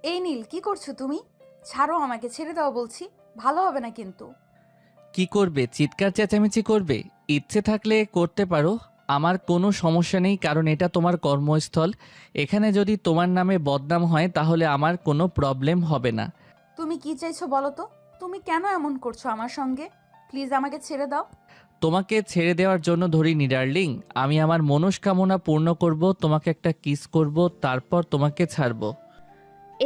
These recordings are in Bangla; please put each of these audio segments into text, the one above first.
এই নীল, কি করছো তুমি? ছাড়ো আমাকে, ছেড়ে দাও বলছি। ভালো হবে না কিন্তু। কি করবে? চিৎকার চেঁচামেচি করবে? ইচ্ছে থাকলে করতে পারো। আমার কোনো সমস্যা নেই, কারণ এটা তোমার কর্মস্থল। এখানে যদি তোমার নামে বদনাম হয় তাহলে আমার কোনো প্রবলেম হবে না। তুমি কি চাইছো বলো তো? তুমি কেন এমন করছো আমার সঙ্গে? প্লিজ আমাকে ছেড়ে দাও। তোমাকে ছেড়ে দেওয়ার জন্য ধরিনি ডার্লিং। আমি আমার মনস্কামনা পূর্ণ করব, তোমাকে একটা কিস করব, তারপর তোমাকে ছাড়বো।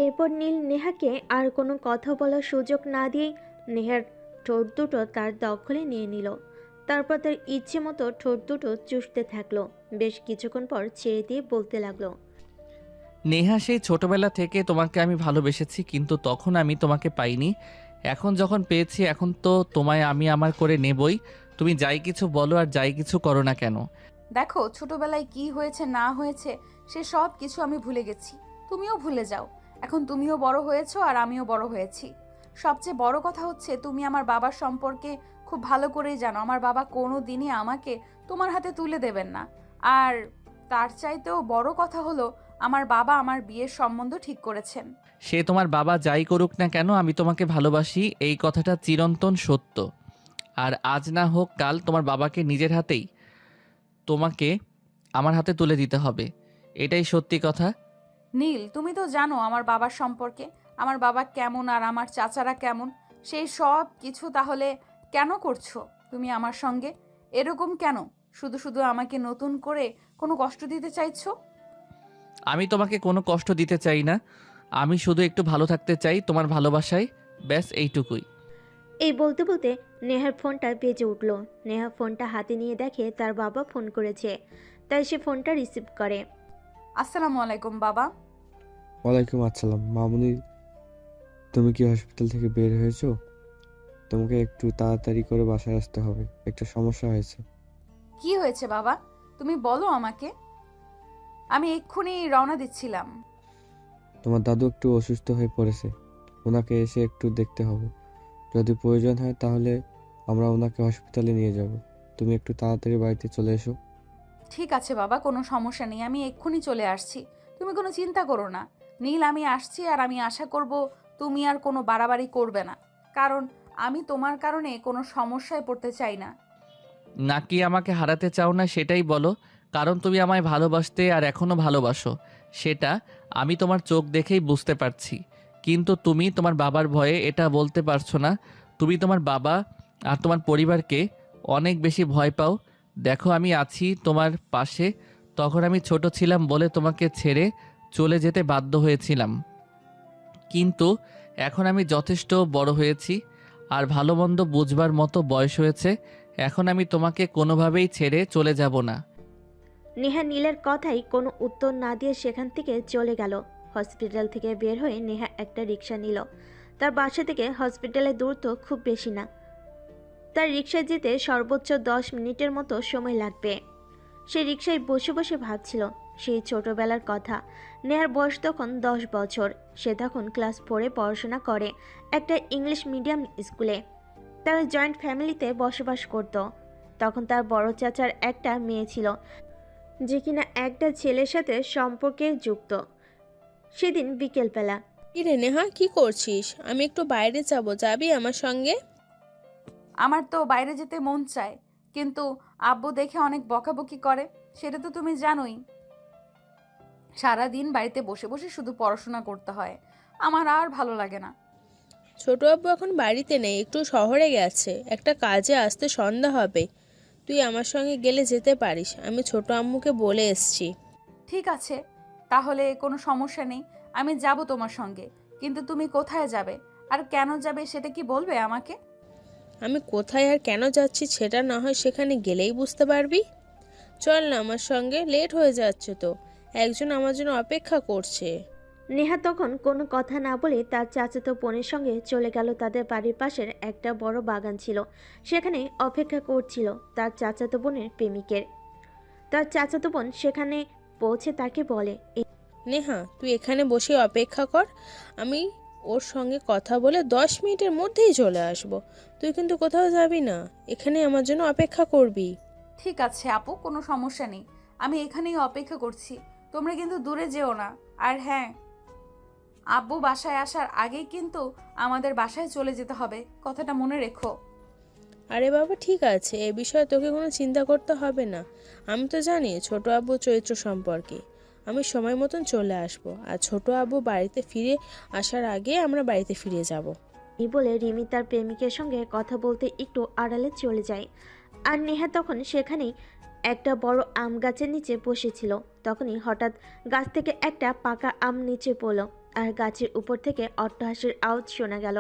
এরপর নীল নেহাকে আর কোনো কথা বলার সুযোগ না দিয়েই নেহার ঠোঁট দুটো তার দখলে নিয়ে নিল। তারপর তার ইচ্ছে মতো ঠোঁট দুটো চুষতে থাকলো। বেশ কিছুক্ষণ পর ছেড়ে দিয়ে বলতে লাগলো, নেহা, সেই ছোটবেলা থেকে তোমাকে আমি ভালোবেসেছি, কিন্তু তখন আমি তোমাকে পাইনি। এখন যখন পেয়েছি, এখন তো তোমায় আমি আমার করে নেবই। তুমি যাই কিছু বলো আর যাই কিছু করো না কেন। দেখো, ছোটবেলায় কি হয়েছে না হয়েছে সে সব কিছু আমি ভুলে গেছি। তুমিও ভুলে যাও। এখন তুমিও বড় হয়েছো আর আমিও বড় হয়েছি। সবচেয়ে বড় কথা হচ্ছে, তুমি আমার বাবার সম্পর্কে খুব ভালো করেই জানো। আমার বাবা কোনো দিনই আমাকে তোমার হাতে তুলে দেবেন না। আর তার চাইতেও বড় কথা হলো, আমার বাবা আমার বিয়ের সম্বন্ধ ঠিক করেছেন। সে তোমার বাবা যাই করুক না কেন, আমি তোমাকে ভালোবাসি, এই কথাটা চিরন্তন সত্য। আর আজ না হোক কাল তোমার বাবাকে নিজের হাতেই তোমাকে আমার হাতে তুলে দিতে হবে। এটাই সত্যি কথা। নীল, তুমি তো জানো আমার বাবার সম্পর্কে, আমার বাবা কেমন আর আমার চাচারা কেমন। সেই সব কিছু তাহলে কেন করছো তুমি আমার সঙ্গে? এরকম কেন? শুধু শুধু আমাকে নতুন করে কোনো কষ্ট দিতে চাইছো? আমি তোমাকে কোনো কষ্ট দিতে চাই না। আমি শুধু একটু ভালো থাকতে চাই তোমার ভালোবাসায়, ব্যাস এইটুকুই। এই বলতে বলতে নেহার ফোনটা বেজে উঠল। নেহা ফোনটা হাতে নিয়ে দেখে তার বাবা ফোন করেছে। তাই সে ফোনটা রিসিভ করে। আসসালামু আলাইকুম বাবা। ওয়ালাইকুম আসসালাম মামুনি। তুমি কি হসপিটাল থেকে বের হয়েছো? তোমাকে একটু তাড়াতাড়ি করে বাসায় আসতে হবে, একটা সমস্যা হয়েছে। কি হয়েছে বাবা? তুমি বলো আমাকে। আমি এক্ষুনি রওনা দিচ্ছিলাম। তোমার দাদু একটু অসুস্থ হয়ে পড়েছে, ওনাকে এসে একটু দেখতে হবে। যদি প্রয়োজন হয় তাহলে আমরা ওনাকে হসপিটালে নিয়ে যাব। তুমি একটু তাড়াতাড়ি বাড়িতে চলে এসো। ঠিক আছে বাবা, কোনো সমস্যা নেই, আমি এক্ষুনি চলে আসছি। তুমি কোনো চিন্তা করো না নীল, আমি আসছি। আর আমি আশা করব তুমি আর কোনো বাড়াবাড়ি করবে না, কারণ আমি তোমার কারণে কোনো সমস্যায় পড়তে চাই না। নাকি আমাকে হারাতে চাও না সেটাই বলো। কারণ তুমি আমায় ভালোবাসতে আর এখনও ভালোবাসো, সেটা আমি তোমার চোখ দেখেই বুঝতে পারছি। কিন্তু তুমি তোমার বাবার ভয়ে এটা বলতে পারছো না। তুমি তোমার বাবা আর তোমার পরিবারকে অনেক বেশি ভয় পাও। দেখো, আমি আছি তোমার পাশে। তখন আমি ছোট ছিলাম বলে তোমাকে ছেড়ে চলে যেতে বাধ্য হয়েছিলাম, কিন্তু এখন আমি যথেষ্ট বড় হয়েছি আর ভালো মন্দ বুঝবার মতো বয়স হয়েছে। এখন আমি তোমাকে কোনোভাবেই ছেড়ে চলে যাব না। নেহা নীলের কথাই কোনো উত্তর না দিয়ে সেখান থেকে চলে গেল। হসপিটাল থেকে বের হয়ে নেহা একটা রিক্সা নিল। তার বাসা থেকে হসপিটালের দূরত্ব খুব বেশি না। তার রিক্সায় যেতে সর্বোচ্চ 10 মিনিটের মতো সময় লাগবে। সে রিক্সায় বসে বসে ভাবছিল সেই ছোটবেলার কথা। নেহার বয়স তখন 10 বছর। সে তখন ক্লাস 4-এ পড়াশোনা করে একটা ইংলিশ মিডিয়াম স্কুলে। তারা জয়েন্ট ফ্যামিলিতে বসবাস করত। তখন তার বড় চাচার একটা মেয়ে ছিল, যে কিনা একটা ছেলের সাথে সম্পর্কে যুক্ত। সেদিন বিকেলবেলা কিরে নেহা, কি করছিস? আমি একটু বাইরে যাব, যাবি আমার সঙ্গে? আমার তো বাইরে যেতে মন চায়, কিন্তু আব্বু দেখে অনেক বকাবকি করে। সেটা তো তুমি জানোই। সারা দিন বাড়িতে বসে বসে শুধু পড়াশোনা করতে হয়, আমার আর ভালো লাগে না। ছোট আব্বু এখন বাড়িতে নেই, একটু শহরে গেছে, একটা কাজে আসতে সন্ধ্যা হবে। তুই আমার সঙ্গে গেলে যেতে পারিস, আমি ছোট আম্মুকে বলে এসছি। ঠিক আছে, তাহলে কোনো সমস্যা নেই, আমি যাব তোমার সঙ্গে। কিন্তু তুমি কোথায় যাবে আর কেন যাবে সেটা কি বলবে আমাকে? আমি কোথায় আর কেন যাচ্ছি সেটা না হয় সেখানে গেলেই বুঝতে পারবি। চল না আমার সঙ্গে, লেট হয়ে যাচ্ছে তো, একজন আমার জন্য অপেক্ষা করছে। নেহা তখন কোনো কথা না বলে তার চাচাতো বোনের সঙ্গে চলে গেল। তাদের বাড়ির পাশের একটা বড় বাগান ছিল, সেখানে অপেক্ষা করছিল তার চাচাতো বোনের প্রেমিকের। তার চাচাতো বোন সেখানে পৌঁছে তাকে বলে, নেহা, তুই এখানে বসে অপেক্ষা কর, আমি ওর সঙ্গে কথা বলে 10 মিনিটের মধ্যেই চলে আসব। তুই কিন্তু কোথাও যাবি না, এখানে আমার জন্য অপেক্ষা করবি। ঠিক আছে আপু, কোনো সমস্যা নেই, আমি এখানেই অপেক্ষা করছি। তোমরা কিন্তু দূরে যেও না। আর হ্যাঁ, আব্বু বাসায় আসার আগেই কিন্তু আমাদের বাসায় চলে যেতে হবে, কথাটা মনে রেখো। আরে বাবা ঠিক আছে, এ বিষয়ে তোকে কোনো চিন্তা করতে হবে না। আমি তো জানি ছোট আব্বু চরিত্র সম্পর্কে। আমি সময় মতন চলে আসব, আর ছোট আব্বু বাড়িতে ফিরে আসার আগে আমরা বাড়িতে ফিরে যাব। এই বলে রিমি তার প্রেমিকের সঙ্গে কথা বলতে একটু আড়ালে চলে যায়। আর নেহা তখন সেখানেই একটা বড় আম গাছের নিচে বসেছিল। তখনই হঠাৎ গাছ থেকে একটা পাকা আম নিচে পড়ল, আর গাছের উপর থেকে অট্টহাসির আওয়াজ শোনা গেল।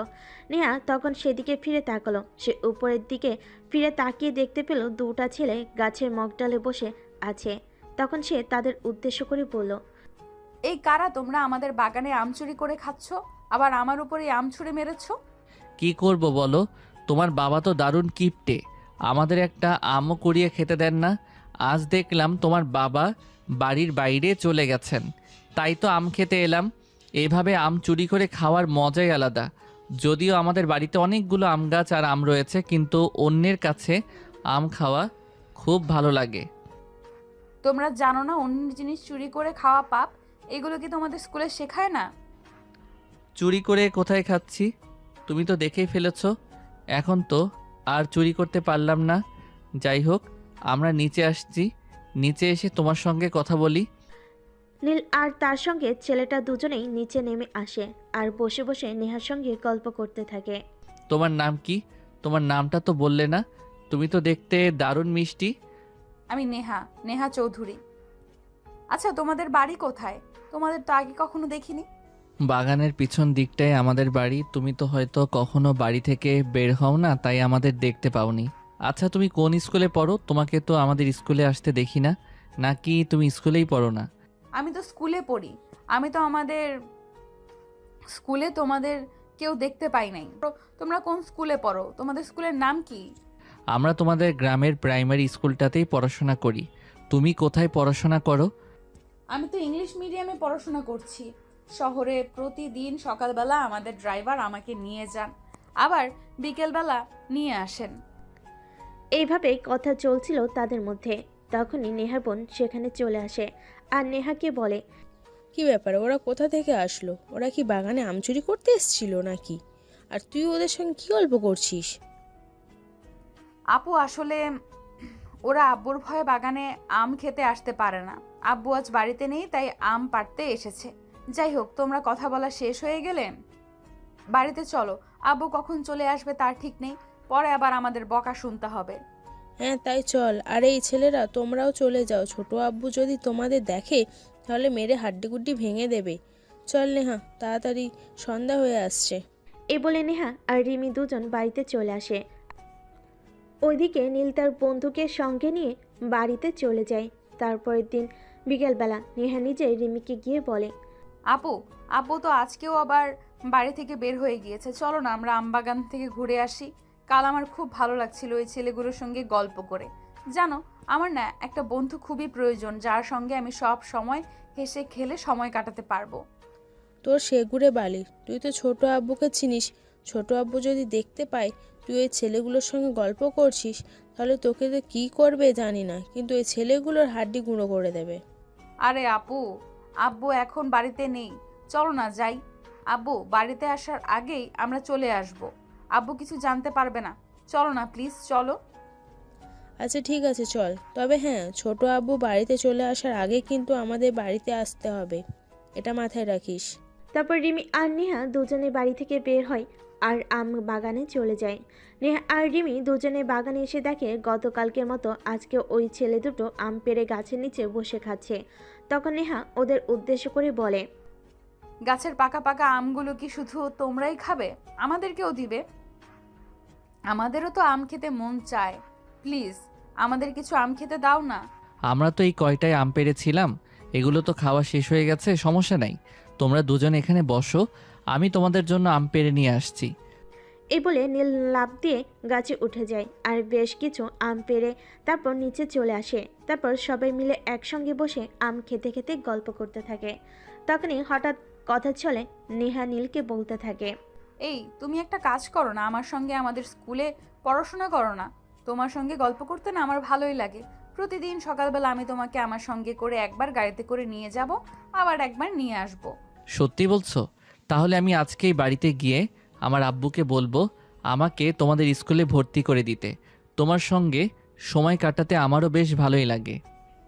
নেহা তখন সেদিকে ফিরে তাকালো। সে উপরের দিকে ফিরে তাকিয়ে দেখতে পেল দুটা ছেলে গাছের মগডালে বসে আছে। তখন সে তাদের উদ্দেশ্য করে বলল, এই কারা তোমরা? আমাদের বাগানে আম চুরি করে খাচ্ছ, আবার আমার উপরে আম ছুঁড়ে মেরেছো। কি করব বলো, তোমার বাবা তো দারুণ কিপটে, আমাদের একটা আমও কুড়িয়ে খেতে দেন না। আজ দেখলাম তোমার বাবা বাড়ির বাইরে চলে গেছেন, তাই তো আম খেতে এলাম। এইভাবে আম চুরি করে খাওয়ার মজাই আলাদা। যদিও আমাদের বাড়িতে অনেকগুলো আম গাছ আর আম রয়েছে, কিন্তু অন্যের কাছে আম খাওয়া খুব ভালো লাগে। তোমরা জানো না অন্য জিনিস চুরি করে খাওয়া পাপ? এগুলো কি তোমাদের স্কুলে শেখায় না? চুরি করে কোথায় খাচ্ছি তুমি তো দেখেই ফেলেছ। এখন তো আর চুরি করতে পারলাম না। যাই হোক, আমরা নিচে আসছি, নিচে এসে তোমার সঙ্গে কথা বলি। নীল আর তার সঙ্গে ছেলেটা দুজনেই নিচে নেমে আসে আর বসে বসে নেহার সঙ্গে গল্প করতে থাকে। তোমার নাম কি? তোমার নামটা তো বললে না। তুমি তো দেখতে দারুণ মিষ্টি। আমি নেহা, নেহা চৌধুরী। আচ্ছা, তোমাদের বাড়ি কোথায়? তোমাদের তো আগে কখনো দেখিনি। বাগানের পিছন দিকটায় আমাদের বাড়ি। তুমি তো হয়তো কখনো বাড়ি থেকে বের হও না, তাই আমাদের দেখতে পাওনি। আচ্ছা, তুমি কোন স্কুলে পড়ো? তোমাকে তো আমাদের স্কুলে আসতে দেখি না। নাকি তুমি স্কুলেই পড়ো না? আমি তো স্কুলে পড়ি। আমি তো আমাদের স্কুলে তোমাদের কেউ দেখতে পাই নাই। তোমরা কোন স্কুলে পড়ো? তোমাদের স্কুলের নাম কি? আমরা তোমাদের গ্রামের প্রাইমারি স্কুলটাতেই পড়াশোনা করি। তুমি কোথায় পড়াশোনা করো? আমি তো ইংলিশ মিডিয়ামে পড়াশোনা করছি। শহরে প্রতিদিন সকালবেলা আমাদের ড্রাইভার আমাকে নিয়ে যান, আবার বিকেলবেলা নিয়ে আসেন। এইভাবেই কথা চলছিল তাদের মধ্যে। তখনই নেহার বোন সেখানে চলে আসে আর নেহাকে বলে, কি ব্যাপার, ওরা কোথা থেকে আসলো? ওরা কি বাগানে আম চুরি করতে এসেছিল নাকি? আর তুই ওদের সঙ্গে কি গল্প করছিস? আপু, আসলে ওরা আব্বুর ভয়ে বাগানে আম খেতে আসতে পারে না। আব্বু আজ বাড়িতে নেই, তাই আম পাড়তে এসেছে। যাই হোক, তোমরা কথা বলা শেষ হয়ে গেলে বাড়িতে চলো। আব্বু কখন চলে আসবে তার ঠিক নেই, পরে আবার আমাদের বকা শুনতে হবে। হ্যাঁ তাই চল। আর এই ছেলেরা তোমরাও চলে যাও, ছোট আব্বু যদি তোমাদের দেখে তাহলে মেরে হাড্ডিগুড্ডি ভেঙে দেবে। চল নেহা, তাড়াতাড়ি সন্ধ্যা হয়ে আসছে। এ বলে নেহা আর রিমি দুজন বাড়িতে চলে আসে। ওইদিকে নীল তার বন্ধুকে সঙ্গে নিয়ে বাড়িতে চলে যায়। তারপরের দিন বিকেলবেলা নেহা নিজে রিমিকে গিয়ে বলে, আপু, আপু তো আজকেও আবার বাড়ি থেকে বের হয়ে গিয়েছে। চলো না আমরা আমবাগান থেকে ঘুরে আসি। কাল আমার খুব ভালো লাগছিল ওই ছেলেগুলোর সঙ্গে গল্প করে। জানো, আমার না একটা বন্ধু খুবই প্রয়োজন, যার সঙ্গে আমি সব সময় হেসে খেলে সময় কাটাতে পারবো। তোর সেগুড়ে বালি, তুই তো ছোট আব্বুকে চিনিস। ছোট আব্বু যদি দেখতে পায় তুই ওই ছেলেগুলোর সঙ্গে গল্প করছিস, তাহলে তোকে তো কী করবে জানি না, কিন্তু ওই ছেলেগুলোর হাড্ডি গুঁড়ো করে দেবে। আরে আপু, আব্বু এখন বাড়িতে নেই, চলো না যাই। আব্বু বাড়িতে আসার আগেই আমরা চলে আসব। আব্বু কিছু জানতে পারবে না। চলো না প্লিজ, চলো। আচ্ছা ঠিক আছে চল, তবে হ্যাঁ, ছোট আব্বু বাড়িতে চলে আসার আগে কিন্তু আমাদের বাড়িতে আসতে হবে, এটা মাথায় রাখিস। তারপর রিমি আর নেহা দুজনে বাড়ি থেকে বের হয় আর আম বাগানে চলে যায়। নেহা আর রিমি দুজনে বাগানে এসে দেখে গতকালকের মতো আজকে ওই ছেলে দুটো আম পেড়ে গাছের নিচে বসে খাচ্ছে। তখন নেহা ওদের উদ্দেশ্য করে বলে, গাছের পাকা পাকা আমগুলো কি শুধু তোমরাই খাবে? আমাদেরকেও দিবে? আমাদেরও তো আম খেতে মন চায়। প্লিজ আমাদের কিছু আম খেতে দাও না। আমরা তো এই কয়টায় আম পেড়েছিলাম, এগুলো তো খাওয়া শেষ হয়ে গেছে। সমস্যা নাই, তোমরা দুজন এখানে বসো, আমি তোমাদের জন্য আম পেড়ে নিয়ে আসছি। এই বলে নীল লাফ দিয়ে গাছে উঠে যায় আর বেশ কিছু আম পেড়ে তারপর নিচে চলে আসে। তারপর সবাই মিলে একসঙ্গে বসে আম খেতে খেতে গল্প করতে থাকে। তখনই হঠাৎ কথা চলে নেহা নীলকে বলতে থাকে, এই তুমি একটা কাজ করো না, আমার সঙ্গে আমাদের স্কুলে পড়াশোনা করো না? তোমার সঙ্গে গল্প করতে না আমার ভালোই লাগে। প্রতিদিন সকালবেলা আমি তোমাকে আমার সঙ্গে করে একবার গাড়িতে করে নিয়ে যাব, আবার একবার নিয়ে আসব। সত্যি বলছো? তাহলে আমি আজকেই বাড়িতে গিয়ে আমার আব্বুকে বলবো আমাকে তোমাদের স্কুলে ভর্তি করে দিতে। তোমার সঙ্গে সময় কাটাতে আমারও বেশ ভালোই লাগে।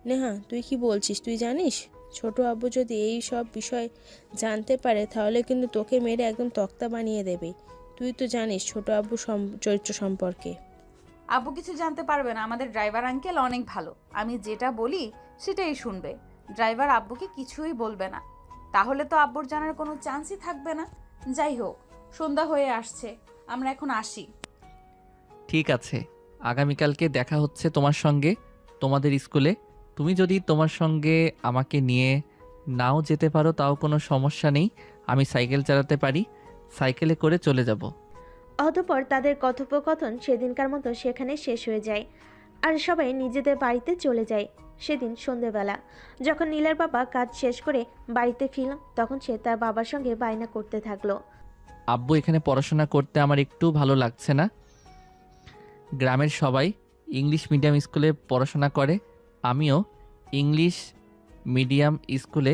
নেহা, তুই কি বলছিস? তুই জানিস ছোট আব্বু যদি এই সব বিষয় জানতে পারে তাহলে কিন্তু তোকে মেরে একদম তক্তা বানিয়ে দেবে। তুই তো জানিস ছোট আব্বু চরিত্র সম্পর্কে। আব্বু কিছু জানতে পারবে না, আমাদের ড্রাইভার আঙ্কেল অনেক ভালো। আমি যেটা বলি সেটাই শুনবে। ড্রাইভার আব্বুকে কিছুই বলবে না। তাহলে তো আব্বুর জানার কোনো চান্সই থাকবে না। যাই হোক, সন্ধ্যা হয়ে আসছে, আমরা এখন আসি। ঠিক আছে, আগামীকালকে দেখা হচ্ছে তোমার সঙ্গে তোমাদের স্কুলে। তুমি যদি তোমার সঙ্গে আমাকে নিয়ে নাও যেতে পারো তাও কোনো সমস্যা নেই, আমি সাইকেল চালাতে পারি, সাইকেলে করে চলে যাব। অতঃপর তাদের কথোপকথন সেদিনকার মতো সেখানে শেষ হয়ে যায় আর সবাই নিজেদের বাড়িতে চলে যায়। সেদিন সন্ধেবেলা যখন নীলের বাবা কাজ শেষ করে বাড়িতে ফিরল তখন সে তার বাবার সঙ্গে বায়না করতে থাকলো। আব্বু, এখানে পড়াশোনা করতে আমার একটু ভালো লাগছে না। গ্রামের সবাই ইংলিশ মিডিয়াম স্কুলে পড়াশোনা করে, আমিও ইংলিশ মিডিয়াম স্কুলে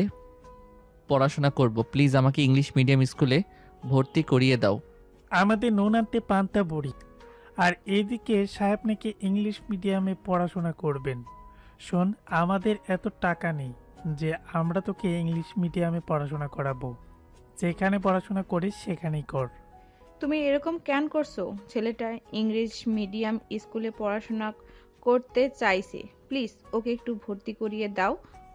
পড়াশোনা করব। প্লিজ আমাকে ইংলিশ মিডিয়াম স্কুলে ভর্তি করিয়ে দাও। আমাদের নুন আনতে পান্তা বুড়ি, আর এদিকে সাহেব নাকি ইংলিশ মিডিয়ামে পড়াশোনা করবেন। শোন, আমাদের এত টাকা নেই যে আমরা তোকে ইংলিশ মিডিয়ামে পড়াশোনা করাবো। যেখানে পড়াশোনা করিস সেখানেই কর। তুমি এরকম কেন করছো? ছেলেটা ইংলিশ মিডিয়াম স্কুলে পড়াশোনা করতে চাইছে, প্লিজ ওকে একটু ভর্তি করিয়ে দাও।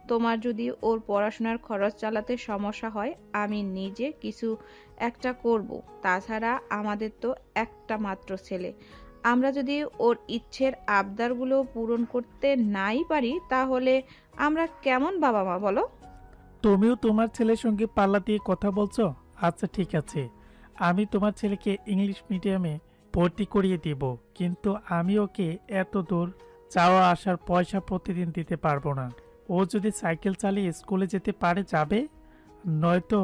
তোমার যদি ওর পড়াশোনার খরচ চালাতে সমস্যা হয় আমি নিজে কিছু একটা করব। তাছাড়া আমাদের তো একটা মাত্র ছেলে, আমরা যদি ওর ইচ্ছের আবদারগুলো পূরণ করতে নাই পারি তাহলে আমরা কেমন বাবা মা বলো? তুমিও তোমার ছেলের সঙ্গে পাল্লা দিয়ে কথা বলছো? আচ্ছা ঠিক আছে, আমি তোমার ছেলেকে ইংলিশ মিডিয়ামে ভর্তি করিয়ে দিব, কিন্তু আমি ওকে এত দূর যাওয়া আসার পয়সা প্রতিদিন দিতে পারবো না। ও যদি সাইকেল চালিয়ে স্কুলে যেতে পারে যাবে, নয়তো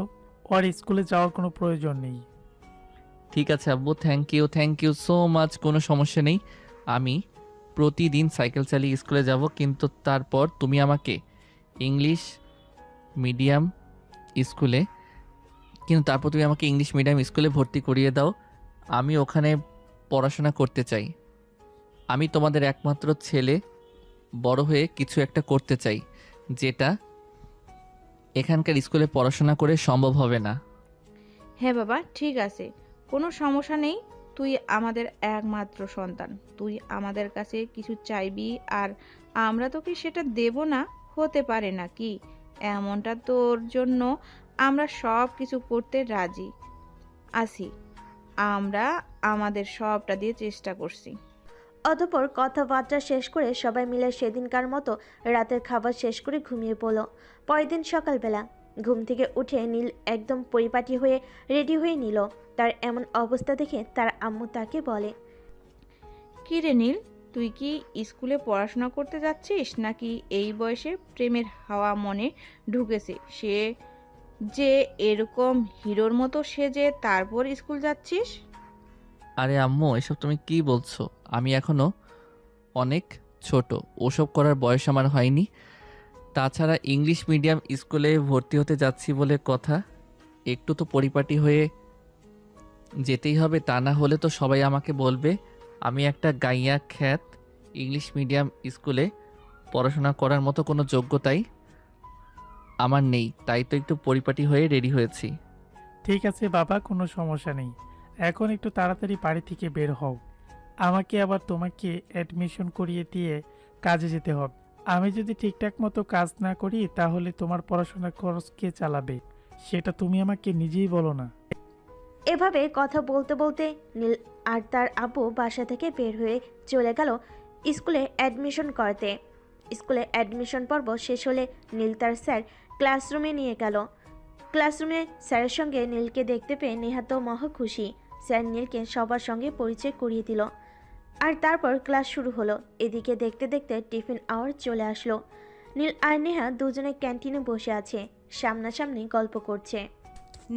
ওর স্কুলে যাওয়ার কোনো প্রয়োজন নেই। ঠিক আছে আব্বু, থ্যাংক ইউ সো মাচ, কোনো সমস্যা নেই। আমি প্রতিদিন সাইকেল চালিয়ে স্কুলে যাব, কিন্তু তারপর তুমি আমাকে ইংলিশ মিডিয়াম স্কুলে ভর্তি করিয়ে দাও। আমি ওখানে পড়াশোনা করতে চাই। আমি তোমাদের একমাত্র ছেলে, বড় হয়ে কিছু একটা করতে চাই, যেটা এখানকার স্কুলে পড়াশোনা করে সম্ভব হবে না। হ্যাঁ বাবা, ঠিক আছে, কোনো সমস্যা নেই। তুই আমাদের একমাত্র সন্তান, তুই আমাদের কাছে কিছু চাইবি আর আমরা তোকে সেটা দেব না, হতে পারে না কি? এমনটা তোর জন্য আমরা সব কিছু করতে রাজি আছি। আমরা আমাদের সবটা দিয়ে চেষ্টা করছি। অতঃপর কথাবার্তা শেষ করে সবাই মিলে সেদিনকার মতো রাতের খাবার শেষ করে ঘুমিয়ে পড়ল। পরের দিন সকালবেলা ঘুম থেকে উঠে নীল একদম পরিপাটি হয়ে রেডি হয়ে নিল। তার এমন অবস্থা দেখে তার আম্মু তাকে বলে, কি রে নীল, তুই কি স্কুলে পড়াশোনা করতে যাচ্ছিস নাকি এই বয়সে প্রেমের হাওয়া মনে ঢুকেছে সে যে এরকম হিরোর মতো সেজে তারপর স্কুল যাচ্ছিস? আরে আম্মু, এসব তুমি কি বলছো? আমি এখনো অনেক ছোট, ওসব করার বয়স আমার হয়নি। তাছাড়া ইংলিশ মিডিয়াম স্কুলে ভর্তি হতে যাচ্ছি বলে কথা, একটু তো পরিপাটি হয়ে যেতেই হবে, তা না হলে তো সবাই আমাকে বলবে আমি একটা গাইয়া খ্যাত। ইংলিশ মিডিয়াম স্কুলে পড়াশোনা করার মতো কোনো যোগ্যতাই আমার নেই, তাই তো একটু পরিপাটি হয়ে রেডি হয়েছি। ঠিক আছে বাবা, কোনো সমস্যা নেই। এখন একটু তাড়াতাড়ি বাড়ি থেকে বের হও, আমাকে আবার তোমাকে অ্যাডমিশন করিয়ে দিয়ে কাজে যেতে হবে। আমি যদি ঠিকঠাক মতো কাজ না করি তাহলে তোমার পড়াশোনার খরচ কে চালাবে সেটা তুমি আমাকে নিজেই বলো না। এভাবে কথা বলতে বলতে নীল আর তার আব্বু বাসা থেকে বের হয়ে চলে গেল স্কুলে অ্যাডমিশন করতে। স্কুলে অ্যাডমিশন পর্ব শেষ হলে নীল তার স্যার ক্লাসরুমে নিয়ে গেল। ক্লাসরুমে স্যারের সঙ্গে নীলকে দেখতে পেয়ে নেহা তো মহা খুশি। স্যার নীলকে সবার সঙ্গে পরিচয় করিয়ে দিল আর তারপর ক্লাস শুরু হলো। এদিকে দেখতে দেখতে টিফিন আওয়ার চলে আসলো। নীল আর নেহা দুজনে ক্যান্টিনে বসে আছে, সামনাসামনি গল্প করছে।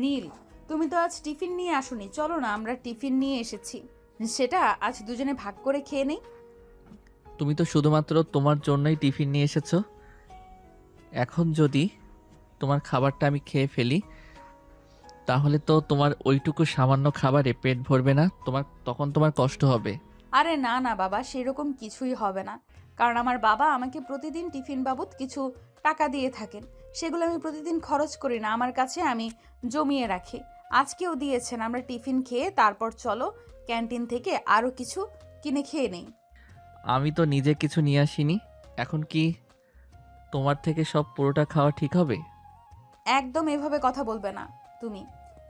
নীল, তুমি তো আজ টিফিন নিয়ে আসোনি, চলো না আমরা টিফিন নিয়ে এসেছি, সেটা আজ দুজনে ভাগ করে খেয়ে নেই। তুমি তো শুধুমাত্র তোমার জন্যই টিফিন নিয়ে এসেছো। এখন যদি তোমার খাবারটা আমি খেয়ে ফেলি তাহলে তো তোমার ওইটুকু সামান্য খাবারে পেট ভরবে না, তখন তোমার কষ্ট হবে। আরে না না বাবা, সেরকম কিছুই হবে না। কারণ আমার বাবা আমাকে প্রতিদিন টিফিন বাবদ কিছু টাকা দিয়ে থাকেন। সেগুলো আমি প্রতিদিন খরচ করি না, আমার কাছে আমি জমিয়ে রাখি। আজকেও দিয়েছেন। আমরা টিফিন খেয়ে তারপর চলো ক্যান্টিন থেকে আরও কিছু কিনে খেয়ে নেই। আমি তো নিজে কিছু নিয়ে আসিনি। এখন কি তোমার থেকে সব পুরোটা খাওয়া ঠিক হবে? একদম এভাবে কথা বলবে না। তুমি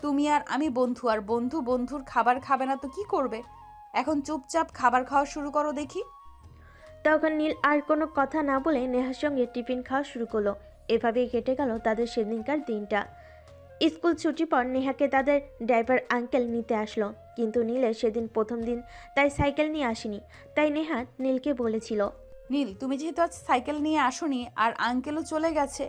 তুমি আর আমি বন্ধু, আর বন্ধু বন্ধুর খাবার খাবে না তো কি করবে? এখন চুপচাপ খাবার খাওয়া শুরু করো দেখি। তখন নীল আর কোনো কথা না বলে নেহার সঙ্গে টিফিন খাওয়া শুরু করলো। এভাবেই কেটে গেল তাদের সেদিনকার দিনটা। স্কুল ছুটির পর নেহাকে তাদের ড্রাইভার আঙ্কেল নিতে আসলো, কিন্তু নীলের সেদিন প্রথম দিন, তাই সাইকেল নিয়ে আসেনি। তাই নেহা নীলকে বলেছিল, নীল, তুমি যেহেতু আজ সাইকেল নিয়ে আসোনি আর আঙ্কেলও চলে গেছে,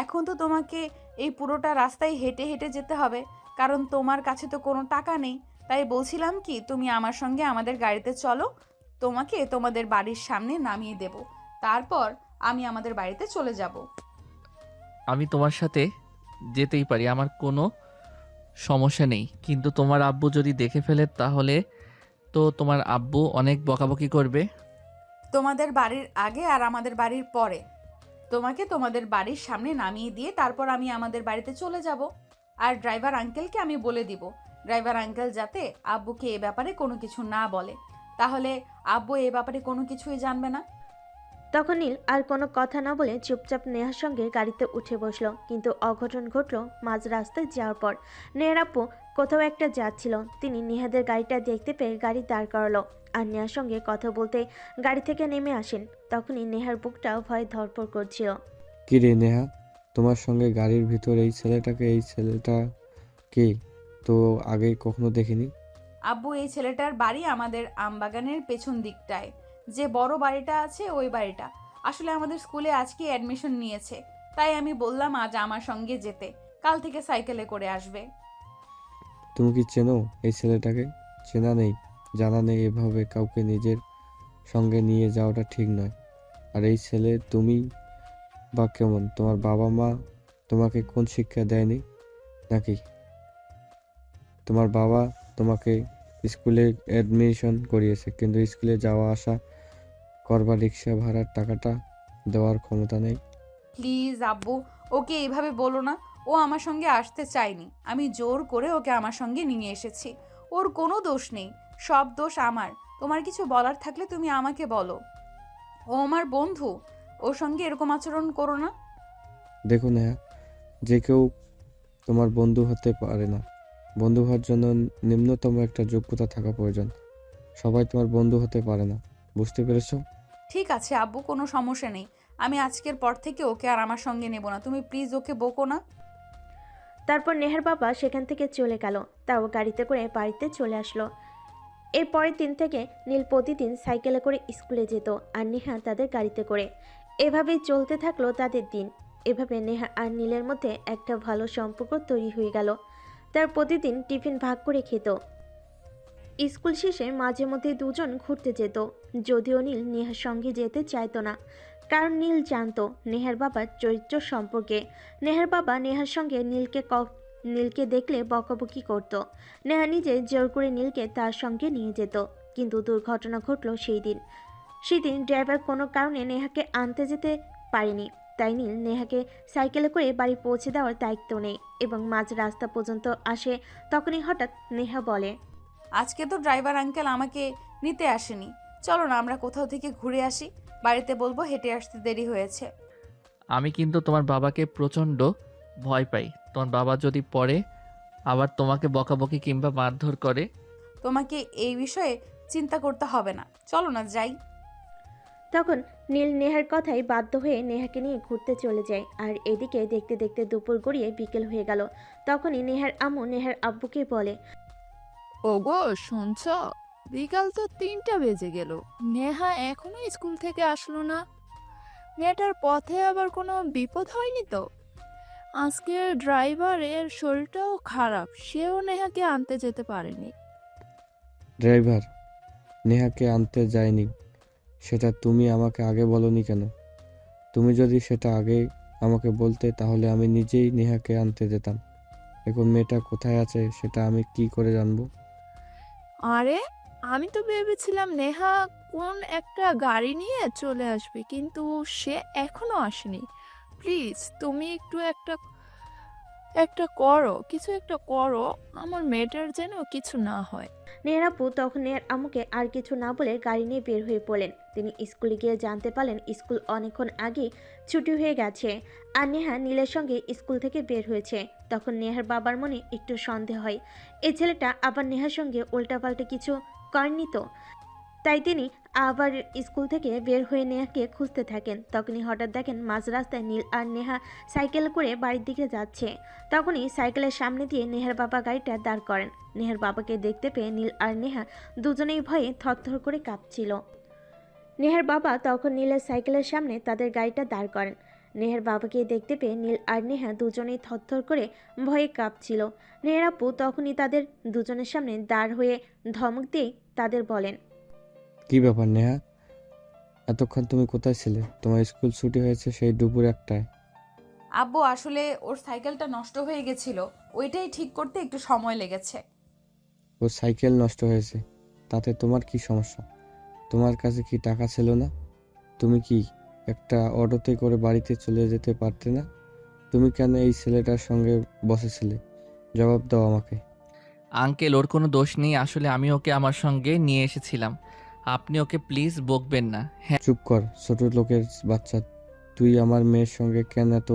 এখন তো তোমাকে এই পুরোটা রাস্তায় হেঁটে হেঁটে যেতে হবে, কারণ তোমার কাছে তো কোনো টাকা নেই। তাই বলছিলাম কি, তুমি আমার সঙ্গে আমাদের গাড়িতে চলো, তোমাকে তোমাদের বাড়ির সামনে নামিয়ে দেব, তারপর আমি আমাদের বাড়িতে চলে যাব। আমি তোমার সাথে যেতেই পারি, আমার কোনো সমস্যা নেই। কিন্তু তোমার আব্বু যদি দেখে ফেলে তাহলে তো তোমার আব্বু অনেক বকাবকি করবে। তোমাদের বাড়ির আগে আর আমাদের বাড়ির পরে তোমাকে তোমাদের বাড়ির সামনে নামিয়ে দিয়ে তারপর আমি আমাদের বাড়িতে চলে যাব। আর ড্রাইভার আঙ্কেলকে আমি বলে দিব, ড্রাইভার আঙ্কেল যাতে আব্বুকে এ ব্যাপারে কোনো কিছু না বলে, তাহলে আব্বু এ ব্যাপারে কোনো কিছুই জানবে না। তখন নীল আর কোনো কথা না বলে চুপচাপ নেহার সঙ্গে গাড়িতে উঠে বসলো। কিন্তু অঘটন ঘটল মাঝ রাস্তায় যাওয়ার পর। নেহার আপু কোথাও একটা যাচ্ছিল, তিনি নেহাদের গাড়িটা দেখতে পেয়ে গাড়ি দাঁড় করালো আর নেহার সঙ্গে কথা বলতে গাড়ি থেকে নেমে আসেন। তখনই নেহার বুকটা ভয়ে ধরপড় করছিল। কি রে নেহা, তোমার সঙ্গে গাড়ির ভিতর এই ছেলেটা কে? তো আগে কখনো দেখিনি। আব্বু, এই ছেলেটার বাড়ি আমাদের আমবাগানের পেছন দিকটায়, যে বড় বাড়িটা আছে ওই বাড়িটা। আসলে আমাদের স্কুলে আজকে অ্যাডমিশন নিয়েছে, তাই আমি বললাম আজ আমার সঙ্গে যেতে, কাল থেকে সাইকেলে করে আসবে। তুমি কি চেনো এই ছেলেটাকে? চেনা নেই, জানা নেই, এভাবে কাউকে নিজের সঙ্গে নিয়ে যাওয়াটা ঠিক নয়। আর এই ছেলে তুমি বা কেমন? তোমার বাবা মা তোমাকে কোন শিক্ষা দেয়নি নাকি? তোমার বাবা তোমাকে স্কুলে অ্যাডমিশন করিয়েছে, কিন্তু স্কুলে যাওয়া আসা করবা রিক্সা ভাড়ার টাকাটা দেওয়ার ক্ষমতা নেই। প্লিজ আব্বু, ওকে এইভাবে বলো না। ও আমার সঙ্গে আসতে চায়নি, আমি জোর করে ওকে আমার সঙ্গে নিয়ে এসেছি। ওর কোনো দোষ নেই, সব দোষ আমার। তোমার কিছু বলার থাকলে তুমি আমাকে বলো। ও আমার বন্ধু, ওর সঙ্গে এরকম আচরণ করো না। দেখো নেহা, যে কেউ তোমার বন্ধু হতে পারে না। বন্ধু হওয়ার জন্য নিম্নতম একটা যোগ্যতা থাকা প্রয়োজন। সবাই তোমার বন্ধু হতে পারে না, বুঝতে পেরেছো? ঠিক আছে আব্বু, কোনো সমস্যা নেই। আমি আজকের পর থেকে ওকে আর আমার সঙ্গে নেব না। তুমি প্লিজ ওকে বকো না। তারপর নেহার বাবা সেখান থেকে চলে গেল, তাও গাড়িতে করে বাড়িতে চলে আসলো। এর পরের দিন থেকে নীল প্রতিদিন সাইকেলে করে স্কুলে যেত আর নেহা তাদের গাড়িতে করে। এভাবেই চলতে থাকলো তাদের দিন। এভাবে নেহা আর নীলের মধ্যে একটা ভালো সম্পর্ক তৈরি হয়ে গেল। তার প্রতিদিন টিফিন ভাগ করে খেত। স্কুল শেষে মাঝে মধ্যে দুজন ঘুরতে যেত, যদিও নীল নেহার সঙ্গে যেতে চাইতো না, কারণ নীল জানতো নেহার বাবার চরিত্র সম্পর্কে। নেহার বাবা নেহার সঙ্গে নীলকে দেখলে বকাবকি করত। নেহা নিজে জোর করে নীলকে তার সঙ্গে নিয়ে যেত, কিন্তু দুর্ঘটনা ঘটল সেদিন ড্রাইভার কোনো কারণে নেহাকে আনতে যেতে পারেনি। তাই নীল নেহাকে সাইকেলে করে বাড়ি পৌঁছে দেওয়ার দায়িত্ব নেয় এবং মাঝ রাস্তা পর্যন্ত আসে। তখনই হঠাৎ নেহা বলে, আজকে তো ড্রাইভার আঙ্কেল আমাকে নিতে আসেনি, চলো না আমরা কোথাও থেকে ঘুরে আসি। বাড়িতে বলবো হেঁটে আসতে দেরি হয়েছে। আমি কিন্তু তোমার বাবাকে প্রচণ্ড ভয় পাই। তোমার বাবা যদি পরে আবার তোমাকে বকাবকি কিংবা মারধর করে। তোমাকে এই বিষয়ে চিন্তা করতে হবে না, চলো না যাই। তখন নীল নেহার কথায় বাধ্য হয়ে নেহাকে নিয়ে ঘুরতে চলে যায়। আর এদিকে দেখতে দেখতে দুপুর গড়িয়ে বিকেল হয়ে গেল। তখনই নেহার আম্মু নেহার আব্বুকে বলে, ওগো শুনছ, বিকাল তো 3টা বেজে গেল, নেহা এখনো স্কুল থেকে আসলো না। মেয়েটার পথে আবার কোনো বিপদ হয়নি তো? আজকে ড্রাইভারের শরীরটাও খারাপ, সেও নেহাকে আনতে যেতে পারেনি। ড্রাইভার নেহাকে আনতে যায়নি, সেটা তুমি আমাকে আগে বলনি কেন? তুমি যদি সেটা আগে আমাকে বলতে তাহলে আমি নিজেই নেহাকে আনতে যেতাম। এখন মেয়েটা কোথায় আছে সেটা আমি কি করে জানবো? আরে আমি তো ভেবেছিলাম নেহা কোন একটা গাড়ি নিয়ে চলে আসবে, কিন্তু সে এখনো আসেনি। প্লিজ তুমি একটু একটা একটা করো, কিছু একটা করো, আমার মেয়েটার যেন কিছু না হয়। নেহার আপু তখন নেহার আম্মুকে আর কিছু না বলে গাড়ি নিয়ে বের হয়ে পড়লেন। তিনি স্কুলে গিয়ে জানতে পারলেন স্কুল অনেকক্ষণ আগেই ছুটি হয়ে গেছে আর নেহা নীলের সঙ্গে স্কুল থেকে বের হয়েছে। তখন নেহার বাবার মনে একটু সন্দেহ হয়, এই ছেলেটা আবার নেহার সঙ্গে উল্টাপাল্টা কিছু করেননি তো। তাই তিনি আবার স্কুল থেকে বের হয়ে নেহাকে খুঁজতে থাকেন। তখনই হঠাৎ দেখেন মাঝ রাস্তায় নীল আর নেহা সাইকেল করে বাড়ির দিকে যাচ্ছে। তখনই সাইকেলের সামনে দিয়ে নেহার বাবা গাড়িটা দাঁড় করেন। নেহার বাবাকে দেখতে পেয়ে নীল আর নেহা দুজনেই ভয়ে থরথর করে কাঁপছিল। নেহার বাবা তখন নীলের সাইকেলের সামনে তাদের গাড়িটা দাঁড় করেন। নেহার বাবাকে দেখতে পেয়ে নীল আর নেহা দুজনেই থরথর করে ভয়ে কাঁপছিল। নেহার আপু তখনই তাদের দুজনের সামনে দাঁড় হয়ে ধমক দিয়ে তাদের বলেন, কি ব্যাপার নেহা, এতক্ষণ তুমি কোথায় ছিলে? তোমার স্কুল ছুটি হয়েছে সেই দুপুর 1টায়। আব্বু আসলে ওর সাইকেলটা নষ্ট হয়ে গেছিল, ওইটাই ঠিক করতে একটু সময় লেগেছে। ও সাইকেল নষ্ট হয়েছে, তাতে তোমার কি সমস্যা? তোমার কাছে কি টাকা ছিল না? তুমি কি একটা অটোতে করে বাড়িতে চলে যেতে পারতে না? তুমি কেন এই ছেলেটার সঙ্গে বসেছিলে? জবাব দাও আমাকে। আঙ্কেল, ওর কোনো দোষ নেই, আসলে আমি ওকে আমার সঙ্গে নিয়ে এসেছিলাম। আপনি ওকে প্লিজ বকবেন না। হ্যাঁ, চুপ কর ছোট লোকের বাচ্চা, তুই আমার মেয়ের সঙ্গে কেন এত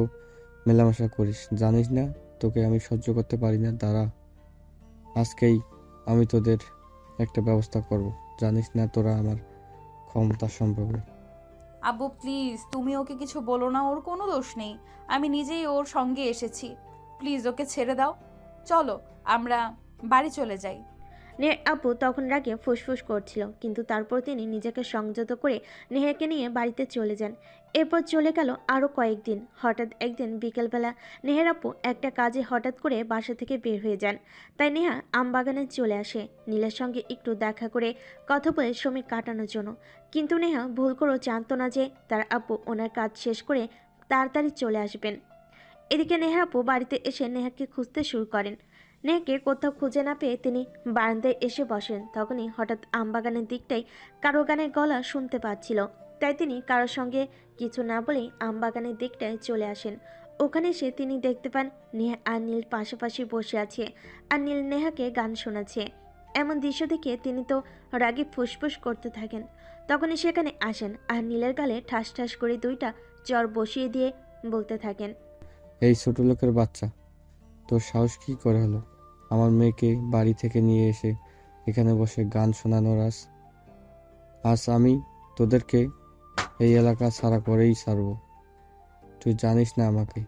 মেলামেশা করিস? জানিস না তোকে আমি সহ্য করতে পারি না? দাঁড়া, আজকেই আমি তোদের একটা ব্যবস্থা করব। জানিস না তোরা আমার ক্ষমতা সম্পর্কে। আব্বু প্লিজ তুমি ওকে কিছু বলো না, ওর কোনো দোষ নেই, আমি নিজেই ওর সঙ্গে এসেছি। প্লিজ ওকে ছেড়ে দাও, চলো আমরা বাড়ি চলে যাই। নেহার আপু তখন রাগে ফুসফুস করছিল, কিন্তু তারপর তিনি নিজেকে সংযত করে নেহাকে নিয়ে বাড়িতে চলে যান। এরপর চলে গেল আরও কয়েকদিন। হঠাৎ একদিন বিকেলবেলা নেহার আপু একটা কাজে হঠাৎ করে বাসা থেকে বের হয়ে যান। তাই নেহা আমবাগানে চলে আসে নীলের সঙ্গে একটু দেখা করে কথা বলে সময় কাটানোর জন্য। কিন্তু নেহা ভুল করেও জানতো না যে তার আপু ওনার কাজ শেষ করে তাড়াতাড়ি চলে আসবেন। এদিকে নেহার আপু বাড়িতে এসে নেহাকে খুঁজতে শুরু করেন। নেহাকে কোথাও খুঁজে না পেয়ে তিনি বারান্দায় এসে বসেন। তখনই হঠাৎ আমবাগানের দিকটাই কারো গানের গলা শুনতে পাচ্ছিল। তাই তিনি কারোর সঙ্গে কিছু না বলেই আমবাগানের দিকটায় চলে আসেন। ওখানে এসে তিনি দেখতে পান নেহা আর নীল পাশাপাশি বসে আছে আর নীল নেহাকে গান শোনাচ্ছে। এমন দৃশ্য দেখে তিনি তো রাগে ফুসফুস করতে থাকেন। তখনই সেখানে আসেন আর নীলের গালে ঠাস ঠাস করে 2টা চর বসিয়ে দিয়ে বলতে থাকেন, এই ছোট লোকের বাচ্চা, তোর সাহস কি করে হলো আমার মেয়েকে বাড়ি থেকে নিয়ে এসে এখানে বসে গান শোনানোর? আজ আমি তোদেরকে এই এলাকা ছাড়া করেই ছাড়বো। তুই জানিস না আমাকে।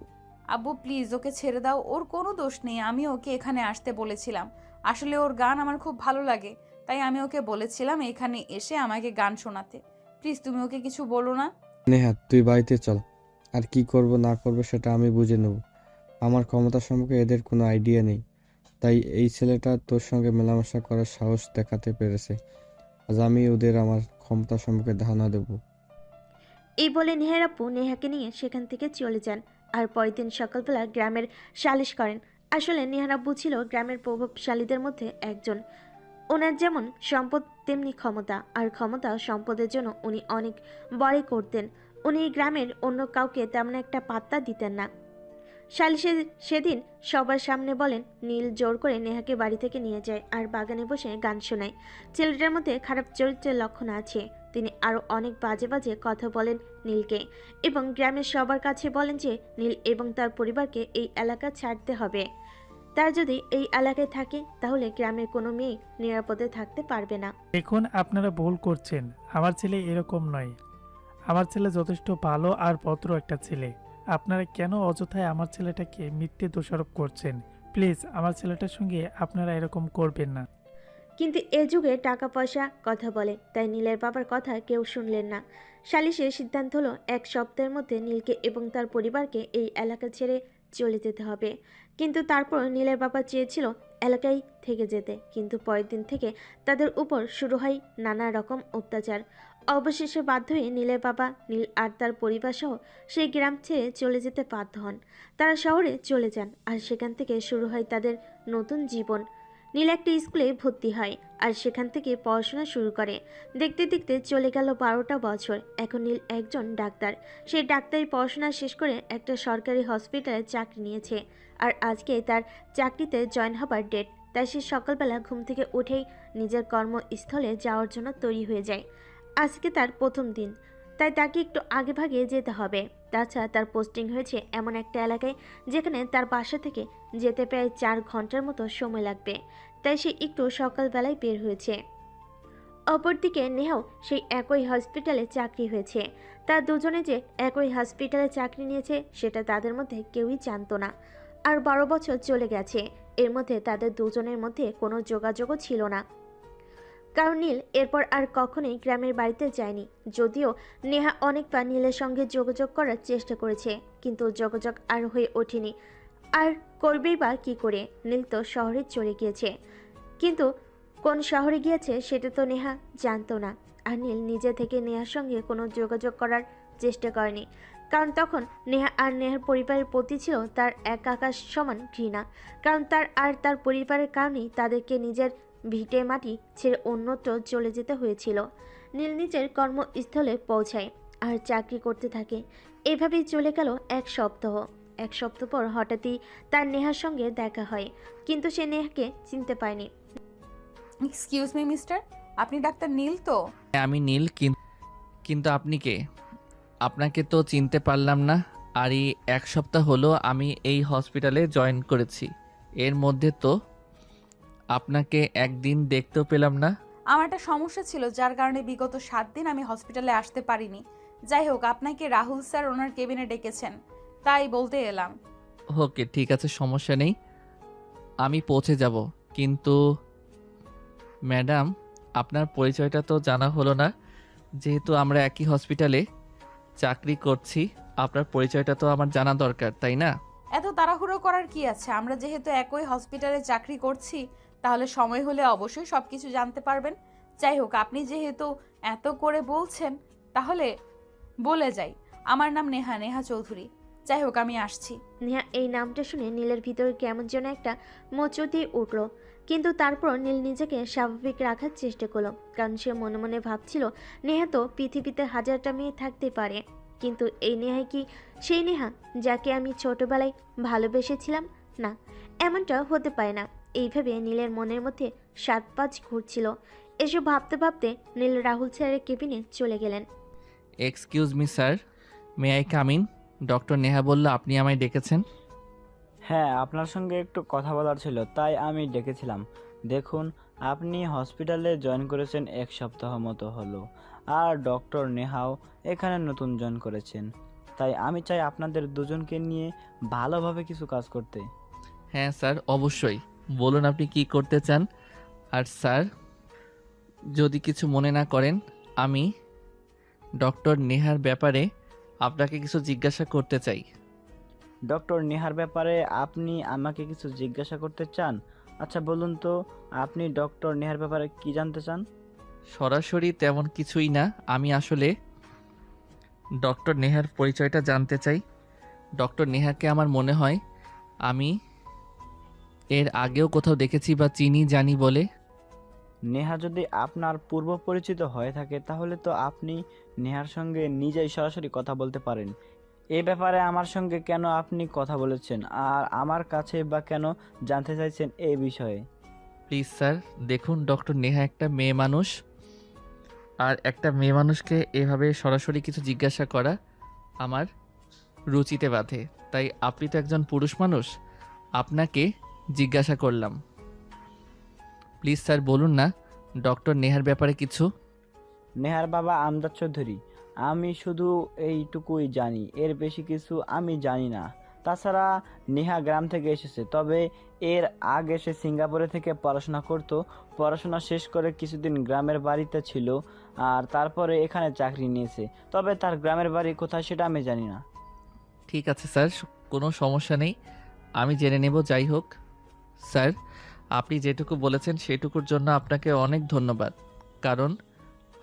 আব্বু প্লিজ ওকে ছেড়ে দাও, ওর কোনো দোষ নেই, আমি ওকে এখানে আসতে বলেছিলাম। আসলে ওর গান আমার খুব ভালো লাগে, তাই আমি ওকে বলেছিলাম এখানে এসে আমাকে গান শোনাতে। প্লিজ তুমি ওকে কিছু বলো না। নেহা তুই বাড়িতে চল, আর কি করব না করব সেটা আমি বুঝে নেব। আমার ক্ষমতা সম্পর্কে এদের কোনো আইডিয়া নেই, তাই এই ছেলেটা তোর সঙ্গে মেলামেশা করার সাহস দেখাতে পেরেছে। আজ আমি ওদের আমার ক্ষমতা সম্পর্কে ধারণা দেব। এই বলে নেহার আপু নেহাকে নিয়ে সেখান থেকে চলে যান। আর পরের দিন সকালবেলা গ্রামের সালিশ করেন। আসলে নেহার আব্বু ছিল গ্রামের প্রভাবশালীদের মধ্যে একজন। ওনার যেমন সম্পদ তেমনি ক্ষমতা, আর ক্ষমতা সম্পদের জন্য উনি অনেক বড়াই করতেন। উনি গ্রামের অন্য কাউকে তেমন একটা পাত্তা দিতেন না। সালিশে সেদিন সবার সামনে বলেন নীল জোর করে নেহাকে বাড়ি থেকে নিয়ে যায় আর বাগানে বসে গান শোনায়। ছেলেটার মধ্যে খারাপ চরিত্রের লক্ষণ আছে। তিনি আরও অনেক বাজে বাজে কথা বলেন নীলকে এবং গ্রামের সবার কাছে বলেন যে নীল এবং তার পরিবারকে এই এলাকা ছাড়তে হবে। তার যদি এই এলাকায় থাকে তাহলে গ্রামের কোনো মেয়ে নিরাপদে থাকতে পারবে না। দেখুন আপনারা ভুল করছেন, আমার ছেলে এরকম নয়। আমার ছেলে যথেষ্ট ভালো আর ভদ্র একটা ছেলে। আপনারা কেন অযথায় আমার ছেলেটাকে মিথ্যে দোষারোপ করছেন? প্লিজ আমার ছেলেটার সঙ্গে আপনারা এরকম করবেন না। কিন্তু এ যুগে টাকা পয়সা কথা বলে, তাই নীলের বাবার কথা কেউ শুনলেন না। সালিশের সিদ্ধান্ত হলো 1 সপ্তাহের মধ্যে নীলকে এবং তার পরিবারকে এই এলাকা ছেড়ে চলে যেতে হবে। কিন্তু তারপর নীলের বাবা চেয়েছিল এলাকায় থেকে যেতে, কিন্তু পরের দিন থেকে তাদের উপর শুরু হয় নানা রকম অত্যাচার। অবশেষে বাধ্য হয়ে নীলের বাবা নীল আর তার পরিবার সহ সেই গ্রাম ছেড়ে চলে যেতে বাধ্য হন। তারা শহরে চলে যান আর সেখান থেকে শুরু হয় তাদের নতুন জীবন। নীল একটা স্কুলে ভর্তি হয় আর সেখান থেকে পড়াশোনা শুরু করে। দেখতে দেখতে চলে গেল 12টা বছর। এখন নীল একজন ডাক্তার। সেই ডাক্তারি পড়াশোনা শেষ করে একটা সরকারি হসপিটালে চাকরি নিয়েছে। আর আজকে তার চাকরিতে জয়েন হবার ডেট। তাই সে সকালবেলা ঘুম থেকে উঠেই নিজের কর্মস্থলে যাওয়ার জন্য তৈরি হয়ে যায়। আজকে তার প্রথম দিন, তাই তাকে একটু আগে ভাগে যেতে হবে। তাছাড়া তার পোস্টিং হয়েছে এমন একটা এলাকায় যেখানে তার বাসা থেকে যেতে প্রায় 4 ঘন্টার মতো সময় লাগবে। তাই সে একটু সকালবেলায় বের হয়েছে। অপরদিকে নেহাও সেই একই হসপিটালে চাকরি হয়েছে। তার দুজনে যে একই হসপিটালে চাকরি নিয়েছে সেটা তাদের মধ্যে কেউই জানতো না। আর 12 বছর চলে গেছে, এর মধ্যে তাদের দুজনের মধ্যে কোনো যোগাযোগও ছিল না। কারণ নীল এরপর আর কখনোই গ্রামের বাড়িতে যায়নি। যদিও নেহা অনেকবার নীলের সঙ্গে যোগাযোগ করার চেষ্টা করেছে, কিন্তু যোগাযোগ আর হয়ে ওঠেনি। আর করবেই বা কী করে? নীল তো শহরে চলে গিয়েছে, কিন্তু কোন শহরে গিয়েছে সেটা তো নেহা জানতো না। আর নীল নিজে থেকে নেহার সঙ্গে কোনো যোগাযোগ করার চেষ্টা করেনি, কারণ তখন নেহা আর নেহার পরিবারের প্রতি ছিল তার এক আকাশ সমান ঘৃণা। কারণ তার পরিবারের কারণেই তাদেরকে নিজের ভিটে মাটি ছেড়ে অন্যত্র চলে যেতে হয়েছিল। নীল নিজের কর্মস্থলে পৌঁছায় আর চাকরি করতে থাকে। এভাবেই চলে গেল 1 সপ্তাহ। 1 সপ্তাহ পর হঠাৎই তার নেহার সঙ্গে দেখা হয়, কিন্তু সে নেহাকে চিনতে পায়নি। এক্সকিউজ মি মিস্টার, আপনি ডাক্তার নীল তো? হ্যাঁ, আমি নীল। কিন্তু আপনি কে? আপনাকে তো চিনতে পারলাম না। আর এই 1 সপ্তাহ হলো আমি এই হসপিটালে জয়েন করেছি। এর মধ্যে তো আপনাকে একদিন দেখতেও পেলাম না। আমার একটা সমস্যা ছিল যার কারণে বিগত 7 দিন আমি হসপিটালে আসতে পারিনি। যাই হোক, আপনাকে রাহুল স্যার ওনার কেবিনে ডেকেছেন, তাই বলতে এলাম। ওকে, ঠিক আছে, সমস্যা নেই, আমি পৌঁছে যাব। কিন্তু ম্যাডাম, আপনার পরিচয়টা তো জানা হলো না। যেহেতু আমরা একই হসপিটালে চাকরি করছি, আপনার পরিচয়টা তো আমার জানা দরকার, তাই না? এত তাড়াহুড়ো করার কি আছে? আমরা যেহেতু একই হসপিটালে চাকরি করছি, তাহলে সময় হলে অবশ্যই সবকিছু জানতে পারবেন। যাই হোক, আপনি যেহেতু এত করে বলছেন, তাহলে বলে যাই, আমার নাম নেহা, নেহা চৌধুরী। যাই হোক, আমি আসছি। নেহা এই নামটা শুনে নীলের ভিতরে কেমন যেন একটা মোচড় উঠল, কিন্তু তারপর নীল নিজেকে স্বাভাবিক রাখার চেষ্টা করলো। কারণ সে মনে মনে ভাবছিল নেহা তো পৃথিবীতে হাজারটা মেয়ে থাকতে পারে, কিন্তু এই নেহাই কি সেই নেহা যাকে আমি ছোটবেলায় ভালোবেসেছিলাম? না, এমনটা হতে পারে না। এইভাবে নীলের মনের মধ্যে 7-5 ঘুরছিল। এসব ভাবতে ভাবতে নীল রাহুল স্যারের কেবিনে চলে গেলেন। Excuse me sir, may I come in? Doctor Neha বলল আপনি আমায় ডেকেছেন। হ্যাঁ, আপনার সঙ্গে একটু কথা বলার ছিল, তাই আমি ডেকেছিলাম। দেখুন, আপনি হসপিটালে জয়েন করেছেন 1 সপ্তাহ মতো হলো, আর ডক্টর নেহাও এখানে নতুন জয়েন করেছেন। তাই আমি চাই আপনাদের দুজনকে নিয়ে ভালোভাবে কিছু কাজ করতে। হ্যাঁ স্যার, অবশ্যই, বলুন আপনি কি করতে চান। আর স্যার, যদি কিছু মনে না করেন, আমি ডক্টর নেহার ব্যাপারে আপনাকে কিছু জিজ্ঞাসা করতে চাই। ডক্টর নেহার ব্যাপারে আপনি আমাকে কিছু জিজ্ঞাসা করতে চান? আচ্ছা বলুন তো, আপনি ডক্টর নেহার ব্যাপারে কি জানতে চান? সরাসরি তেমন কিছুই না, আমি আসলে ডক্টর নেহার পরিচয়টা জানতে চাই। ডক্টর নেহাকে আমার মনে হয় আমি এর আগেও কোথাও দেখেছি বা চিনি জানি বলে। নেহা যদি আপনার পূর্ব পরিচিত হয়ে থাকে, তাহলে তো আপনি নেহার সঙ্গে নিজেই সরাসরি কথা বলতে পারেন। এ ব্যাপারে আমার সঙ্গে কেন আপনি কথা বলেছেন, আর আমার কাছে বা কেন জানতে চাইছেন এই বিষয়ে? প্লিজ স্যার, দেখুন, ডক্টর নেহা একটা মেয়ে মানুষ, আর একটা মেয়ে মানুষকে এভাবে সরাসরি কিছু জিজ্ঞাসা করা আমার রুচিতে বাধে। তাই আপনি তো একজন পুরুষ মানুষ, আপনাকে জিজ্ঞাসা করলাম। প্লিজ স্যার, বলুন না ডক্টর নেহার ব্যাপারে কিছু। নেহার বাবা আমজাদ চৌধুরী। আমি শুধু এইটুকুই জানি, এর বেশি কিছু আমি জানি না। তাছাড়া নেহা গ্রাম থেকে এসেছে, তবে এর আগে সে সিঙ্গাপুরে থেকে পড়াশোনা করত। পড়াশোনা শেষ করে কিছুদিন গ্রামের বাড়িতে ছিল, আর তারপরে এখানে চাকরি নিয়েছে। তবে তার গ্রামের বাড়ি কোথায় সেটা আমি জানি না। ঠিক আছে স্যার, কোনো সমস্যা নেই, আমি জেনে নেব। যাই হোক স্যার, আপনি যেটুকু বলেছেন সেটুকুর জন্য আপনাকে অনেক ধন্যবাদ, কারণ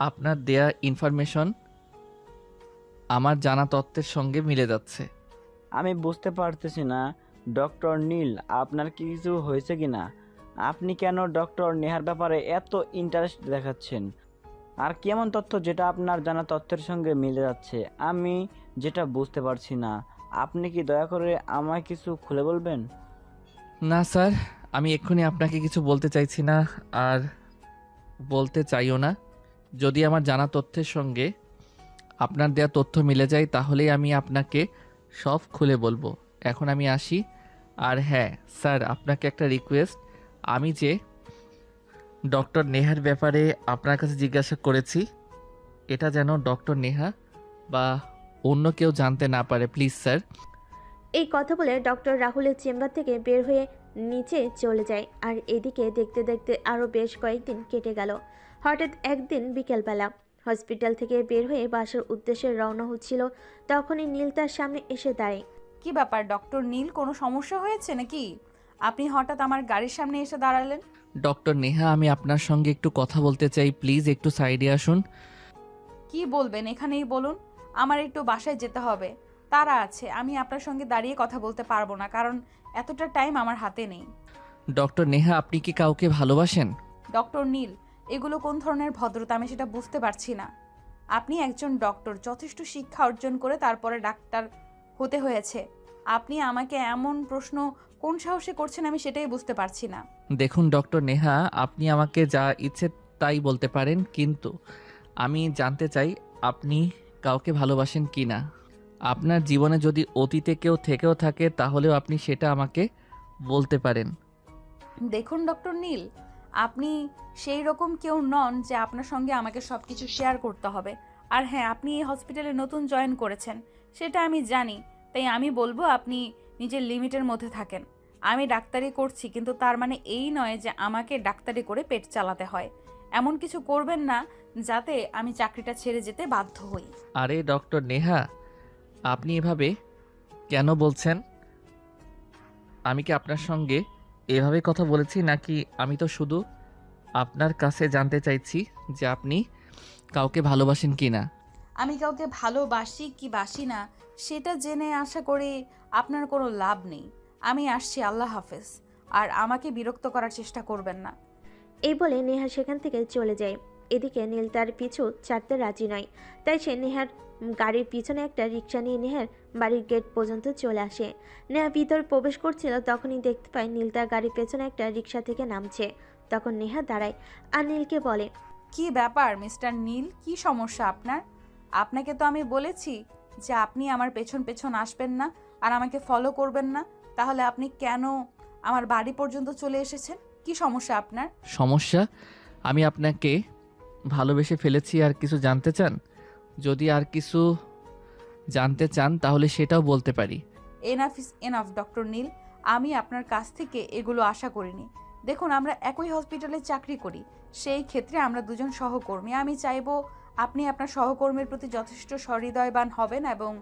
আপনার দেয়া ইনফরমেশন আমার জানা তথ্যের সঙ্গে মিলে যাচ্ছে। আমি বুঝতে পারতেছি না ডক্টর নীল, আপনার কি কিছু হয়েছে কিনা? আপনি কেন ডক্টর নেহার ব্যাপারে এত ইন্টারেস্ট দেখাচ্ছেন? আর কেমন তথ্য যেটা আপনার জানা তথ্যের সঙ্গে মিলে যাচ্ছে আমি যেটা বুঝতে পারছি না। আপনি কি দয়া করে আমায় কিছু খুলে বলবেন? না স্যার, আমি এক্ষুনি আপনাকে কিছু বলতে চাইছি না, আর বলতে চাইও না। যদি আমার জানা তথ্যের সঙ্গে আপনার দেয়া তথ্য মিলে যায় তাহলেই আমি আপনাকে সব খুলে বলবো। এখন আমি আসি। আর হ্যাঁ স্যার, আপনাকে একটা রিকোয়েস্ট, আমি যে ডক্টর নেহার ব্যাপারে আপনার কাছে জিজ্ঞাসা করেছি এটা যেন ডক্টর নেহা বা অন্য কেউ জানতে না পারে, প্লিজ স্যার। এই কথা বলে ডক্টর রাহুলের চেম্বার থেকে বের হয়ে নিচে চলে যায়। আর এদিকে দেখতে দেখতে আরও বেশ কয়েকদিন কেটে গেল। হঠাৎ একদিন বিকেলবেলা হসপিটাল থেকে বের হয়ে বাসার উদ্দেশ্যে রওনা হচ্ছিল, তখনই নীল তার সামনে এসে দাঁড়ায়। কি ব্যাপার ডক্টর নীল, কোনো সমস্যা হয়েছে নাকি? আপনি হঠাৎ আমার গাড়ির সামনে এসে দাঁড়ালেন। ডক্টর নেহা, আমি আপনার সঙ্গে একটু কথা বলতে চাই, প্লিজ একটু সাইডে আসুন। কি বলবেন এখানেই বলুন। আমার একটু বাসায় যেতে হবে, তারা আছে। আমি আপনার সঙ্গে দাঁড়িয়ে কথা বলতে পারবো না, কারণ এতটা টাইম আমার হাতে নেই। ডক্টর নেহা, আপনি কি কাউকে ভালোবাসেন? ডক্টর নীল, এগুলো কোন ধরনের ভদ্রতা আমি সেটা বুঝতে পারছি না। আপনি একজন ডক্টর, যথেষ্ট শিক্ষা অর্জন করে তারপরে ডাক্তার হতে হয়েছে। আপনি আমাকে এমন প্রশ্ন কোন সাহসে করছেন আমি সেটাই বুঝতে পারছি না। দেখুন ডক্টর নেহা, আপনি আমাকে যা ইচ্ছে তাই বলতে পারেন, কিন্তু আমি জানতে চাই আপনি কাউকে ভালোবাসেন কি না। আপনার জীবনে যদি অতীতে কেউ থেকেও থাকে তাহলেও আপনি সেটা আমাকে বলতে পারেন। দেখুন ডক্টর নীল, আপনি সেই রকম কেউ নন যে আপনার সঙ্গে আমাকে সব কিছু শেয়ার করতে হবে। আর হ্যাঁ, আপনি এই হসপিটালে নতুন জয়েন করেছেন, সেটা আমি জানি। তাই আমি বলবো আপনি নিজের লিমিটের মধ্যে থাকেন। আমি ডাক্তারি করছি, কিন্তু তার মানে এই নয় যে আমাকে ডাক্তারি করে পেট চালাতে হয়। এমন কিছু করবেন না যাতে আমি চাকরিটা ছেড়ে যেতে বাধ্য হই। আরে ডক্টর নেহা, আপনি এভাবে কেন বলছেন? আমি কি আপনার সঙ্গে এভাবে কথা বলেছি নাকি? আমি তো শুধু আপনার কাছে জানতে চাইছি যে আপনি কাউকে ভালোবাসেন কি না। আমি কাউকে ভালোবাসি কি বাসি না সেটা জেনে আশা করি আপনার কোনো লাভ নেই। আমি আসছি, আল্লাহ হাফেজ। আর আমাকে বিরক্ত করার চেষ্টা করবেন না। এই বলে নেহা সেখান থেকে চলে যায়। এদিকে নীল তার পিছু ছাড়তে রাজি নয়, তাই সে নেহার গাড়ির পিছনে একটা রিক্সা নিয়ে নেহার বাড়ির গেট পর্যন্ত চলে আসে। নেহা ভিতর প্রবেশ করছিল, তখনই দেখতে পায় নীল তার গাড়ির পেছনে একটা রিক্সা থেকে নামছে। তখন নেহা দাঁড়ায় আর নীলকে বলে, কি ব্যাপার মিস্টার নীল, কি সমস্যা আপনার? আপনাকে তো আমি বলেছি যে আপনি আমার পেছন পেছন আসবেন না আর আমাকে ফলো করবেন না। তাহলে আপনি কেন আমার বাড়ি পর্যন্ত চলে এসেছেন? কি সমস্যা আপনার? সমস্যা? আমি আপনাকে ভালোবেসে ফেলেছি, আর কিছু জানতে চান? যদি আর কিছু জানতে চান তাহলে সেটাও বলতে পারি। এনাফ ইজ এনাফ ডক্টর নীল, আমি আপনার কাছ থেকে এগুলো আশা করিনি। দেখুন, আমরা একই হসপিটালে চাকরি করি, সেই ক্ষেত্রে আমরা দুজন সহকর্মী। আমি চাইবো আপনি আপনার সহকর্মীর প্রতি যথেষ্ট সহৃদয়বান হবেন এবং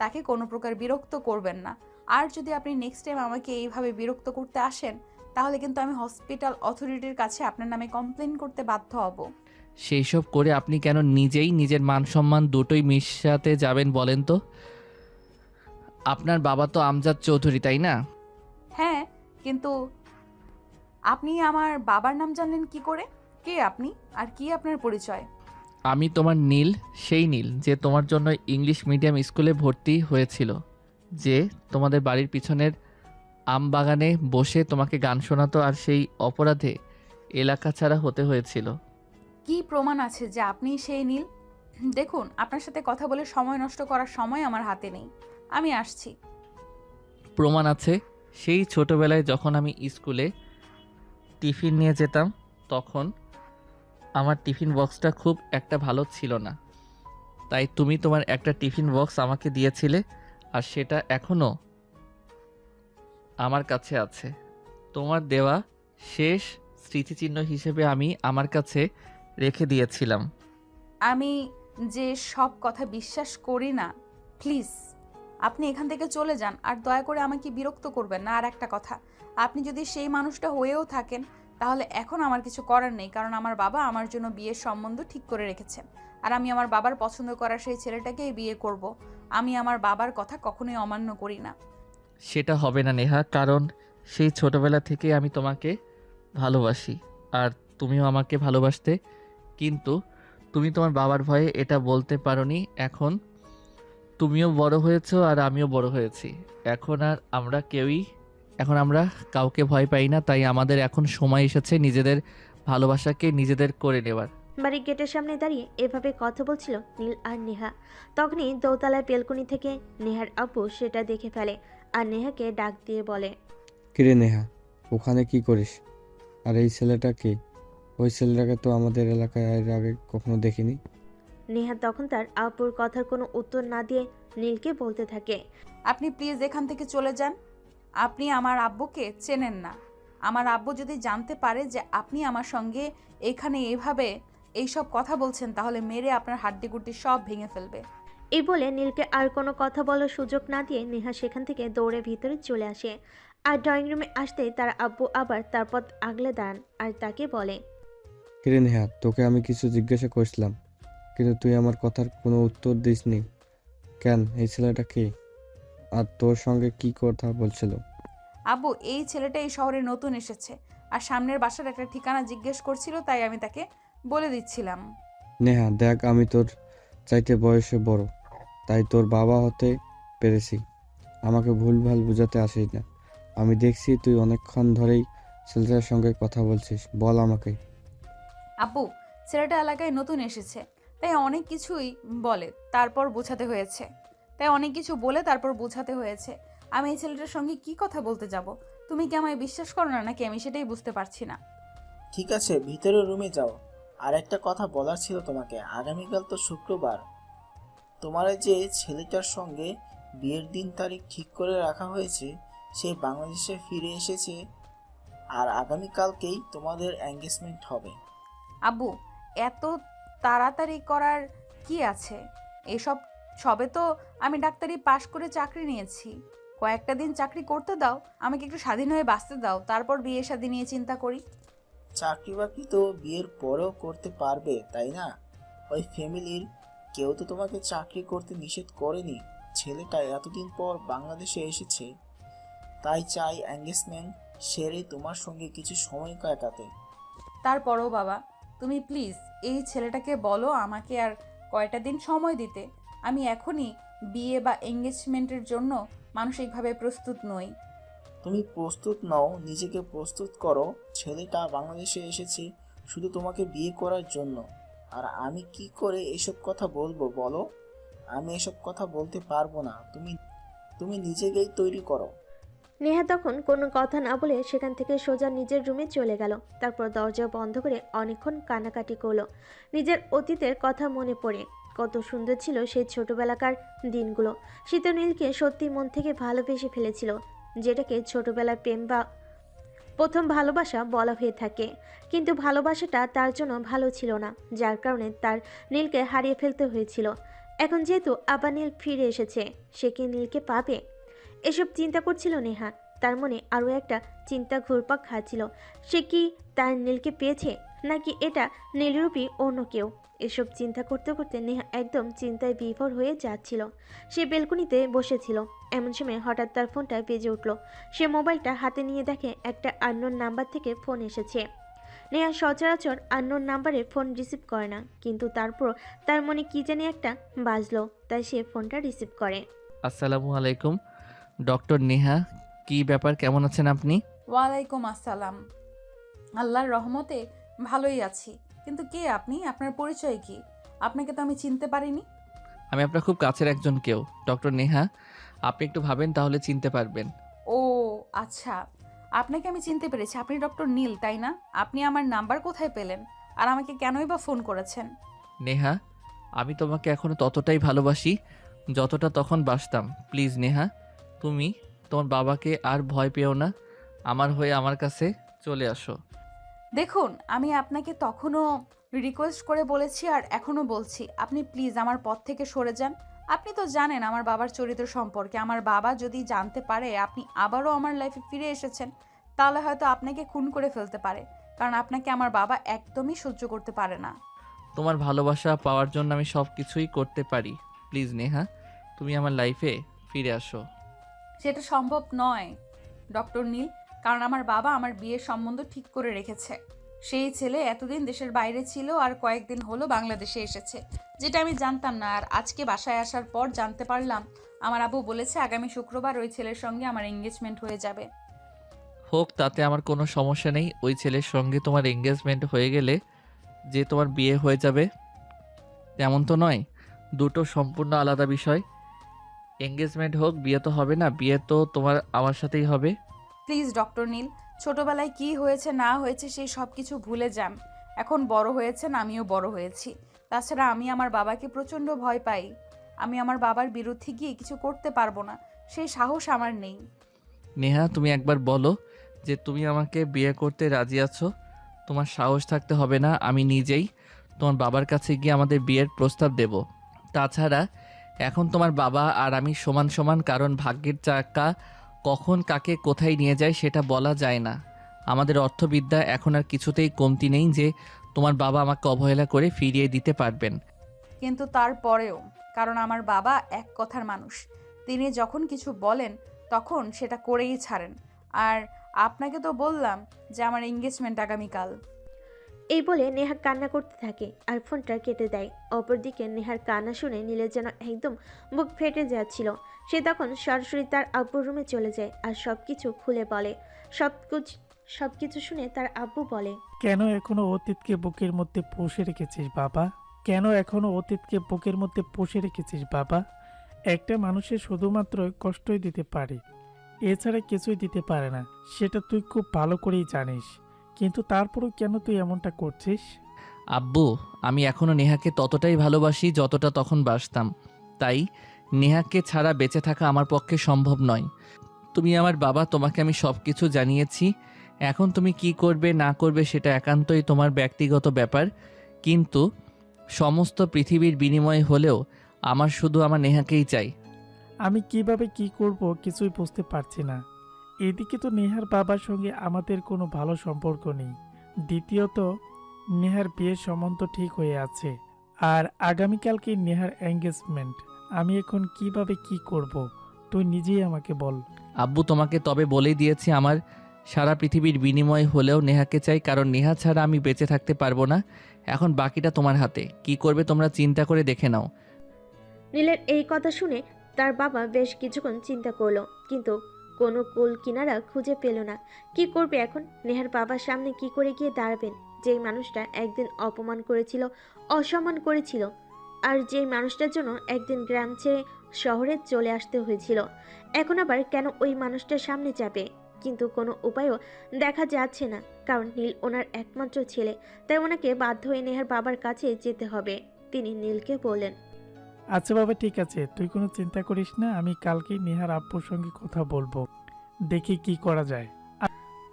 তাকে কোনো প্রকার বিরক্ত করবেন না। আর যদি আপনি নেক্সট টাইম আমাকে এইভাবে বিরক্ত করতে আসেন তাহলে কিন্তু আমি হসপিটাল অথরিটির কাছে আপনার নামে কমপ্লেন করতে বাধ্য হব। সেই সব করে আপনি কেন নিজেই নিজের মান সম্মান দুটোই মিশাতে যাবেন বলেন তো? আপনার বাবা তো আমজাদ চৌধুরী, তাই না? হ্যাঁ, কিন্তু আপনি আমার বাবার নাম জানলেন কি করে? কে আপনি আর কি আপনার পরিচয়? আমি তোমার নীল, সেই নীল যে তোমার জন্য ইংলিশ মিডিয়াম স্কুলে ভর্তি হয়েছিল, যে তোমাদের বাড়ির পিছনের আম বাগানে বসে তোমাকে গান শোনাতো আর সেই অপরাধে এলাকা ছাড়া হতে হয়েছিল। কি প্রমাণ আছে যে আপনি সেই নীল? দেখুন, আপনার সাথে কথা বলে সময় নষ্ট করার সময় আমার হাতে নেই। আমি আসছি। প্রমাণ আছে। সেই ছোটবেলায় যখন আমি স্কুলে টিফিন নিয়ে যেতাম, তখন আমার টিফিন বক্সটা খুব একটা ভালো ছিল না, তাই তুমি তোমার একটা টিফিন বক্স আমাকে দিয়েছিলে, আর সেটা এখনও আমার কাছে আছে। তোমার দেওয়া শেষ স্মৃতিচিহ্ন হিসেবে আমি আমার কাছে রেখে দিয়েছিলাম। আমি যে সব কথা বিশ্বাস করি না, প্লিজ আপনি এখান থেকে চলে যান আর দয়া করে আমাকে বিরক্ত করবেন না। আর একটা কথা, আপনি যদি সেই মানুষটা হয়েও থাকেন তাহলে এখন আমার কিছু করার নেই, কারণ আমার বাবা আমার জন্য বিয়ের সম্বন্ধ ঠিক করে রেখেছেন। আর আমি আমার বাবার পছন্দ করা সেই ছেলেটাকেই বিয়ে করব। আমি আমার বাবার কথা কখনোই অমান্য করি না। সেটা হবে না নেহা, কারণ সেই ছোটবেলা থেকে আমি তোমাকে ভালোবাসি আর তুমিও আমাকে ভালোবাসতে, কিন্তু তুমি তোমার বাবার ভয়ে এটা বলতে পারোনি। এখন তুমিও বড় হয়েছো আর আমিও বড় হয়েছি। এখন আমরা কাউকে ভয় পাই না, তাই আমাদের এখন সময় এসেছে নিজেদের ভালোবাসাকে নিজেদের করে নেবার। বাড়ির গেটের সামনে দাঁড়িয়ে এভাবে কথা বলছিল নীল আর নেহা। তখনই দোতলার বেলকনি থেকে নেহার আব্বু সেটা দেখে ফেলে আর নেহাকে ডাক দিয়ে বলে, কিরে নেহা, ওখানে কি করিস? আর এই ছেলেটা কে? ওই ছেলেটাকে তো আমাদের এলাকায় এর আগে কখনো দেখিনি। নেহা তখন তার আব্বুর কথার কোনো উত্তর না দিয়ে নীলকে বলতে থাকে, আপনি প্লিজ এখান থেকে চলে যান। আপনি আমার আব্বুকে চেনেন না। আমার আব্বু যদি জানতে পারে যে আপনি আমার সঙ্গে এখানে এভাবে এইসব কথা বলছেন, তাহলে মেরে আপনার হাড্ডিগুড্ডি সব ভেঙে ফেলবে। এই বলে নীলকে আর কোনো কথা বলার সুযোগ না দিয়ে নেহা সেখান থেকে দৌড়ে ভিতরে চলে আসে। আর ড্রয়িং রুমে আসতেই তার আব্বু আবার তার পথ আগলে দাঁড়ান আর তাকে বলে, কিরে নেহা, তোকে আমি কিছু জিজ্ঞাসা করছিলাম, কিন্তু তুই আমার কথার কোনো উত্তর দিসনি কেন? এই ছেলেটা কে আর তোর সঙ্গে কি কথা বলছিল? আব্বু, এই ছেলেটা এই শহরে নতুন এসেছে আর সামনের বাসার একটা ঠিকানা জিজ্ঞেস করছিল, তাই আমি তাকে বলে দিচ্ছিলাম। নেহা দেখ, আমি তোর চাইতে বয়সে বড়, তাই তোর বাবা হতে পেরেছি। আমাকে ভুলভাল বুঝাতে আসিস না। আমি দেখছি তুই অনেকক্ষণ ধরেই ছেলেটার সঙ্গে কথা বলছিস, বল আমাকে। আব্বু, ছেলেটা এলাকায় নতুন এসেছে, তাই অনেক কিছুই বলে তারপর বোঝাতে হয়েছে। আমি এই ছেলেটার সঙ্গে কি কথা বলতে যাব? তুমি কি আমায় বিশ্বাস করো না নাকি? আমি সেটাই বুঝতে পারছি না। ঠিক আছে, ভিতরে রুমে যাও। আর একটা কথা বলার ছিল তোমাকে, আগামীকাল তো শুক্রবার। তোমার এই যে ছেলেটার সঙ্গে বিয়ের দিন তারিখ ঠিক করে রাখা হয়েছে, সে বাংলাদেশে ফিরে এসেছে আর আগামীকালকেই তোমাদের এঙ্গেজমেন্ট হবে। আব্বু, এত তাড়াতাড়ি করার কি আছে? এসব সবে তো আমি ডাক্তারি পাশ করে চাকরি নিয়েছি। কয়েকটা দিন চাকরি করতে দাও, আমাকে একটু স্বাধীন হয়ে বাঁচতে দাও, তারপর বিয়ে শাদী নিয়ে চিন্তা করি। চাকরি বাকরি তো বিয়ের পরেও করতে পারবে, তাই না? ওই ফ্যামিলির কেউ তো তোমাকে চাকরি করতে নিষেধ করেনি। ছেলেটা এতদিন পর বাংলাদেশে এসেছে, তাই চাই এঙ্গেজমেন্ট সেরে তোমার সঙ্গে কিছু সময় কাটাতে। তারপরও বাবা, তুমি প্লিজ এই ছেলেটাকে বলো আমাকে আর কয়টা দিন সময় দিতে। আমি এখনই বিয়ে বা এঙ্গেজমেন্টের জন্য মানসিকভাবে প্রস্তুত নই। তুমি প্রস্তুত নও, নিজেকে প্রস্তুত করো। ছেলেটা বাংলাদেশে এসেছে শুধু তোমাকে বিয়ে করার জন্য। আর আমি কি করে এসব কথা বলবো বলো? আমি এসব কথা বলতে পারবো না। তুমি নিজেকেই তৈরি করো। নেহা তখন কোনো কথা না বলে সেখান থেকে সোজা নিজের রুমে চলে গেল। তারপর দরজা বন্ধ করে অনেকক্ষণ কান্নাকাটি করলো। নিজের অতীতের কথা মনে পড়ে কত সুন্দর ছিল সেই ছোটবেলাকার দিনগুলো। সে তো নীলকে সত্যি মন থেকে ভালোবেসে ফেলেছিল, যেটাকে ছোটবেলার প্রেম বা প্রথম ভালোবাসা বলা হয়ে থাকে। কিন্তু ভালোবাসাটা তার জন্য ভালো ছিল না, যার কারণে তার নীলকে হারিয়ে ফেলতে হয়েছিল। এখন যেহেতু আবার নীল ফিরে এসেছে, সে কি নীলকে পাবে? এসব চিন্তা করছিল নেহা। তার মনে আরও একটা চিন্তা ঘুরপাক খাচ্ছিল, সে কি তার নীলকে পেয়েছে, নাকি এটা নীলরূপী অন্য কেউ? এসব চিন্তা করতে করতে নেহা একদম চিন্তায় বিভোর হয়ে যাচ্ছিল। সে বেলকনিতে বসেছিল, এমন সময় হঠাৎ তার ফোনটা বেজে উঠল। সে মোবাইলটা হাতে নিয়ে দেখে একটা আননোন নাম্বার থেকে ফোন এসেছে। নেহা সচরাচর আননোন নাম্বারে ফোন রিসিভ করে না, কিন্তু তারপর তার মনে কি জানি একটা বাজলো, তাই সে ফোনটা রিসিভ করে। আসসালামু আলাইকুম ডক্টর নেহা, কি ব্যাপার, কেমন আছেন আপনি? ওয়ালাইকুম আসসালাম। আল্লাহর রহমতে ভালোই আছি, কিন্তু কে আপনি? আপনার পরিচয় কি? আপনাকে তো আমি চিনতে পারিনি। আমি আপনার খুব কাছের একজন কেউ ডক্টর নেহা, আপনি একটু ভাবেন তাহলে চিনতে পারবেন। ও আচ্ছা, আপনাকে আমি চিনতে পেরেছি। আপনি ডক্টর নীল, তাই না? আপনি আমার নাম্বার কোথায় পেলেন আর আমাকে কেনই বা ফোন করেছেন? নেহা, আমি তোমাকে এখনো ততটাই ভালোবাসি যতটা তখন বাসতাম। প্লিজ নেহা, তুমি তোমার বাবাকে আর ভয় পেও না, আমার হয়ে আমার কাছে চলে আসো। দেখুন, আমি আপনাকে তখনও রিকোয়েস্ট করে বলেছি আর এখনও বলছি, আপনি প্লিজ আমার পথ থেকে সরে যান। আপনি তো জানেন আমার বাবার চরিত্র সম্পর্কে। আমার বাবা যদি জানতে পারে আপনি আবারও আমার লাইফে ফিরে এসেছেন, তাহলে হয়তো আপনাকে খুন করে ফেলতে পারে, কারণ আপনাকে আমার বাবা একদমই সহ্য করতে পারে না। তোমার ভালোবাসা পাওয়ার জন্য আমি সব কিছুই করতে পারি। প্লিজ নেহা, তুমি আমার লাইফে ফিরে আসো। সেটা সম্ভব নয় ডক্টর নীল, কারণ আমার বাবা আমার বিয়ের সম্বন্ধ ঠিক করে রেখেছে। সেই ছেলে এতদিন দেশের বাইরে ছিল আর কয়েকদিন হলো বাংলাদেশে এসেছে, যেটা আমি জানতাম না। আর আজকে বাসায় আসার পর জানতে পারলাম আমার আব্বু বলেছে আগামী শুক্রবার ওই ছেলের সঙ্গে আমার এঙ্গেজমেন্ট হয়ে যাবে। হোক, তাতে আমার কোনো সমস্যা নেই। ওই ছেলের সঙ্গে তোমার এঙ্গেজমেন্ট হয়ে গেলে যে তোমার বিয়ে হয়ে যাবে তেমন তো নয়, দুটো সম্পূর্ণ আলাদা বিষয়। এঙ্গেজমেন্ট হোক, বিয়ে তো হবে না, বিয়ে তো তোমার আমার সাথেই হবে। প্লিজ ডক্টর নীল, ছোটবেলায় কি হয়েছে না হয়েছে সেই সব কিছু ভুলে যান। এখন বড় হয়েছেন, আমিও বড় হয়েছি। তাছাড়া আমি আমার বাবাকে প্রচণ্ড ভয় পাই। আমি আমার বাবার বিরুদ্ধে গিয়ে কিছু করতে পারবো না, সেই সাহস আমার নেই। নেহা, তুমি একবার বলো যে তুমি আমাকে বিয়ে করতে রাজি আছো। তোমার সাহস থাকতে হবে না, আমি নিজেই তোমার বাবার কাছে গিয়ে আমাদের বিয়ের প্রস্তাব দেব। তাছাড়া এখন তোমার বাবা আর আমি সমান সমান, কারণ ভাগ্যের চাকা কখন কাকে কোথায় নিয়ে যায় সেটা বলা যায় না। আমাদের অর্থবিদ্যা এখন আর কিছুতেই কমতি নেই যে তোমার বাবা আমাকে অবহেলা করে ফিরিয়ে দিতে পারবেন। কিন্তু তারপরেও, কারণ আমার বাবা এক কথার মানুষ, তিনি যখন কিছু বলেন তখন সেটা করেই ছাড়েন। আর আপনাকে তো বললাম যে আমার এঙ্গেজমেন্ট আগামীকাল। এই বলে নেহা কান্না করতে থাকে আর ফোনটা কেটে দেয়। অপরদিকে নেহার কান্না শুনে নীলের যেন একদম বুক ফেটে যাচ্ছিল। সে তখন সরাসরি তার আব্বুর রুমে চলে যায় আর সবকিছু খুলে বলে। সবকিছু শুনে তার আব্বু বলে, কেন এখনো অতীতকে বুকের মধ্যে পুষে রেখেছিস বাবা? কেন এখনো অতীতকে বুকের মধ্যে পুষে রেখেছিস বাবা? একটা মানুষের শুধুমাত্র কষ্টই দিতে পারে, এছাড়া কিছুই দিতে পারে না, সেটা তুই খুব ভালো করেই জানিস। কিন্তু তারপরেও কেন তুই এমনটা করছিস? আব্বু, আমি এখনও নেহাকে ততটাই ভালোবাসি যতটা তখন বাসতাম। তাই নেহাকে ছাড়া বেঁচে থাকা আমার পক্ষে সম্ভব নয়। তুমি আমার বাবা, তোমাকে আমি সব কিছু জানিয়েছি। এখন তুমি কি করবে না করবে সেটা একান্তই তোমার ব্যক্তিগত ব্যাপার, কিন্তু সমস্ত পৃথিবীর বিনিময়ে হলেও আমার শুধু আমার নেহাকেই চাই। আমি কিভাবে কি করব কিছুই বুঝতে পারছি না। এদিকে তো নেহার বাবার সঙ্গে আমাদের কোনো ভালো সম্পর্ক নেই, দ্বিতীয়ত নেহার বিয়ের সম্বন্ধ ঠিক হয়ে আছে, আর আগামীকালকে নেহার এঙ্গেজমেন্ট। আমি এখন কিভাবে কি করব তুই নিজেই আমাকে বল। আব্বু, তোমাকে তবে বলেই দিয়েছি আমার সারা পৃথিবীর বিনিময়ে হলেও নেহাকে চাই, কারণ নেহা ছাড়া আমি বেঁচে থাকতে পারবো না। এখন বাকিটা তোমার হাতে, কি করবে তোমরা চিন্তা করে দেখে নাও। নীলের এই কথা শুনে তার বাবা বেশ কিছুক্ষণ চিন্তা করলো, কিন্তু কোনো কুল কিনারা খুঁজে পেল না। কি করবে এখন? নেহার বাবার সামনে কি করে গিয়ে দাঁড়াবেন? যেই মানুষটা একদিন অপমান করেছিল, অসম্মান করেছিল, আর যেই মানুষটার জন্য একদিন গ্রাম ছেড়ে শহরে চলে আসতে হয়েছিল, এখন আবার কেন ওই মানুষটার সামনে যাবে? কিন্তু কোনো উপায়ও দেখা যাচ্ছে না, কারণ নীল ওনার একমাত্র ছেলে। তাই ওনাকে বাধ্য হয়ে নেহার বাবার কাছে যেতে হবে। তিনি নীলকে বললেন, আচ্ছা বাবা, ঠিক আছে, তুই কোনো চিন্তা করিস না, আমি কালকেই নেহার আব্বুর সঙ্গে কথা বলবো, দেখি কি করা যায়।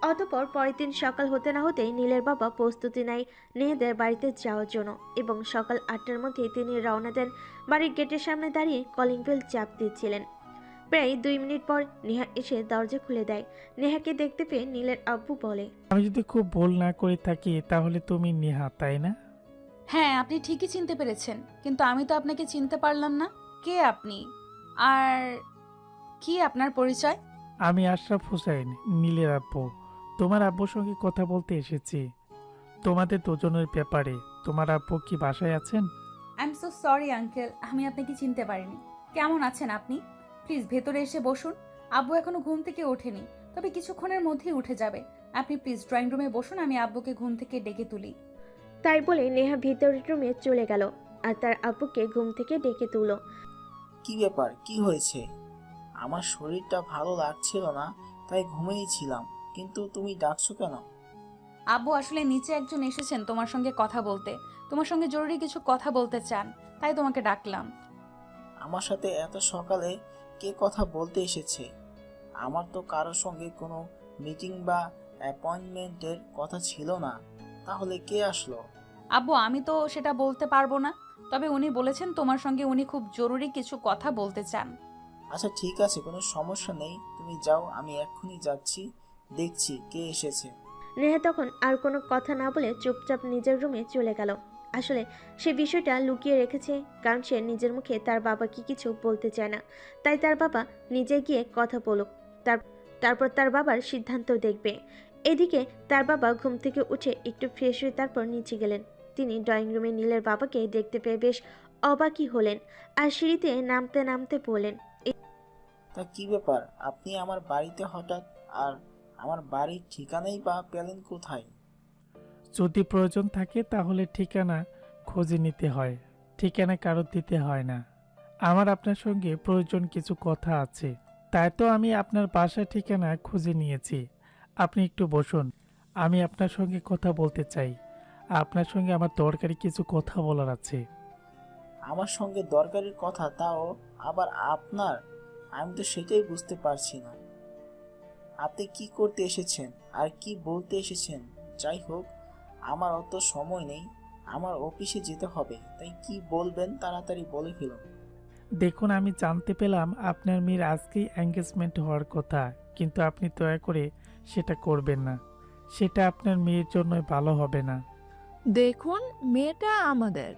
অতঃপর পরের দিন সকাল হতে না হতেই নীলের বাবা প্রস্তুতি নেয় নেহাদের বাড়িতে যাওয়ার জন্য, এবং সকাল 8টার মধ্যে তিনি রওনা দেন। বাড়ির গেটের সামনে দাঁড়িয়ে কলিং বেল চাপ দিচ্ছিলেন। প্রায় 2 মিনিট পর নেহা এসে দরজা খুলে দেয়। নেহাকে দেখতে পেয়ে নীলের আব্বু বলে, আমি যদি খুব ভুল না করে থাকি তাহলে তুমি নেহা, তাই না? হ্যাঁ, আপনি ঠিকই চিনতে পেরেছেন, কিন্তু আমি তো আপনাকে চিনতে পারলাম না। কে আপনি? আর কি আপনার পরিচয়? আমি আশরাফ হোসেন, নীলের আব্বু। তোমার আব্বুর সঙ্গে কথা বলতে এসেছি তোমাদের দুজনের ব্যাপারে। তোমার আব্বু কি বাসায় আছেন? I am so sorry uncle, আমি আপনাকে চিনতে পারিনি। কেমন আছেন আপনি? প্লিজ ভেতরে এসে বসুন। আব্বু এখনো ঘুম থেকে ওঠেনি, তবে কিছুক্ষণের মধ্যেই উঠে যাবে। আপনি প্লিজ ড্রয়িং রুমে বসুন, আমি আব্বুকে ঘুম থেকে ডেকে তুলি। তাই বলে নেহা ভিতরের রুমে চলে গেল আর তার আব্বুকে ঘুম থেকে ডেকে তুলল। কি ব্যাপার, কি হয়েছে? আমার শরীরটা ভালো লাগছিল না, তাই ঘুমিয়েই ছিলাম, কিন্তু তুমি ডাকছো কেন? আব্বু, আসলে নিচে একজন এসেছেন তোমার সঙ্গে কথা বলতে, তোমার সঙ্গে জরুরি কিছু কথা বলতে চান, তাই তোমাকে ডাকলাম। আমার সাথে এত সকালে কে কথা বলতে এসেছে? আমার তো কারোর সঙ্গে কোনো মিটিং বা অ্যাপয়েন্টমেন্টের কথা ছিল না, তাহলে কে আসলো? আব্বু, আমি তো সেটা বলতে পারবো না, তবে উনি বলেছেন তোমার সঙ্গে উনি খুব জরুরি কিছু কথা বলতে চান। আচ্ছা ঠিক আছে, কোনো সমস্যা নেই, তুমি যাও, আমি এক্ষুনি যাচ্ছি। দেখছি কে এসেছে। নেহা তখন আর কোনো কথা না বলে চুপচাপ নিজের রুমে চলে গেল। আসলে সে বিষয়টা লুকিয়ে রেখেছে, কারণ সে নিজের মুখে তার বাবাকে কিছু বলতে চায় না। তাই তার বাবা নিজে গিয়ে কথা বলুক, তারপর তার বাবার সিদ্ধান্ত দেখবে। এদিকে তার বাবা ঘুম থেকে উঠে একটু ফ্রেশ হয়ে তারপর নিচে গেলেন। তিনি ড্রয়িং রুমে নীলের বাবাকে দেখতে পেয়ে বেশ অবাকই হলেন, আর সিঁড়িতে নামতে নামতে বললেন, তা কি ব্যাপার, আপনি আমার বাড়িতে হঠাৎ? আর আমার বাড়ির ঠিকানাই বা পেলেন কোথায়? যদি প্রয়োজন থাকে তাহলে ঠিকানা খুঁজে নিতে হয়, ঠিকানা কারোর দিতে হয় না। আমার আপনার সঙ্গে প্রয়োজন কিছু কথা আছে, তাই তো আমি আপনার বাসার ঠিকানা খুঁজে নিয়েছি। আপনি একটু বসুন, আমি আপনার সঙ্গে কথা বলতে চাই। আপনার সঙ্গে আমার দরকারি কিছু কথা বলার আছে। আমার সঙ্গে দরকারের কথা, তাও আবার আপনার? আমি তো সেটাই বুঝতে পারছি না। আপনি কি করতে এসেছেন আর কি বলতে এসেছেন? যাই হোক, আমার অত সময় নেই, আমার অফিসে যেতে হবে। তাই কি বলবেন তাড়াতাড়ি বলে ফেলুন। দেখুন, আমি জানতে পেলাম আপনার মেয়ের আজকেই এঙ্গেজমেন্ট হওয়ার কথা, কিন্তু আপনি দয়া করে সেটা করবেন না। সেটা আপনার মেয়ের জন্য ভালো হবে না। দেখুন, মেয়েটা আমাদের।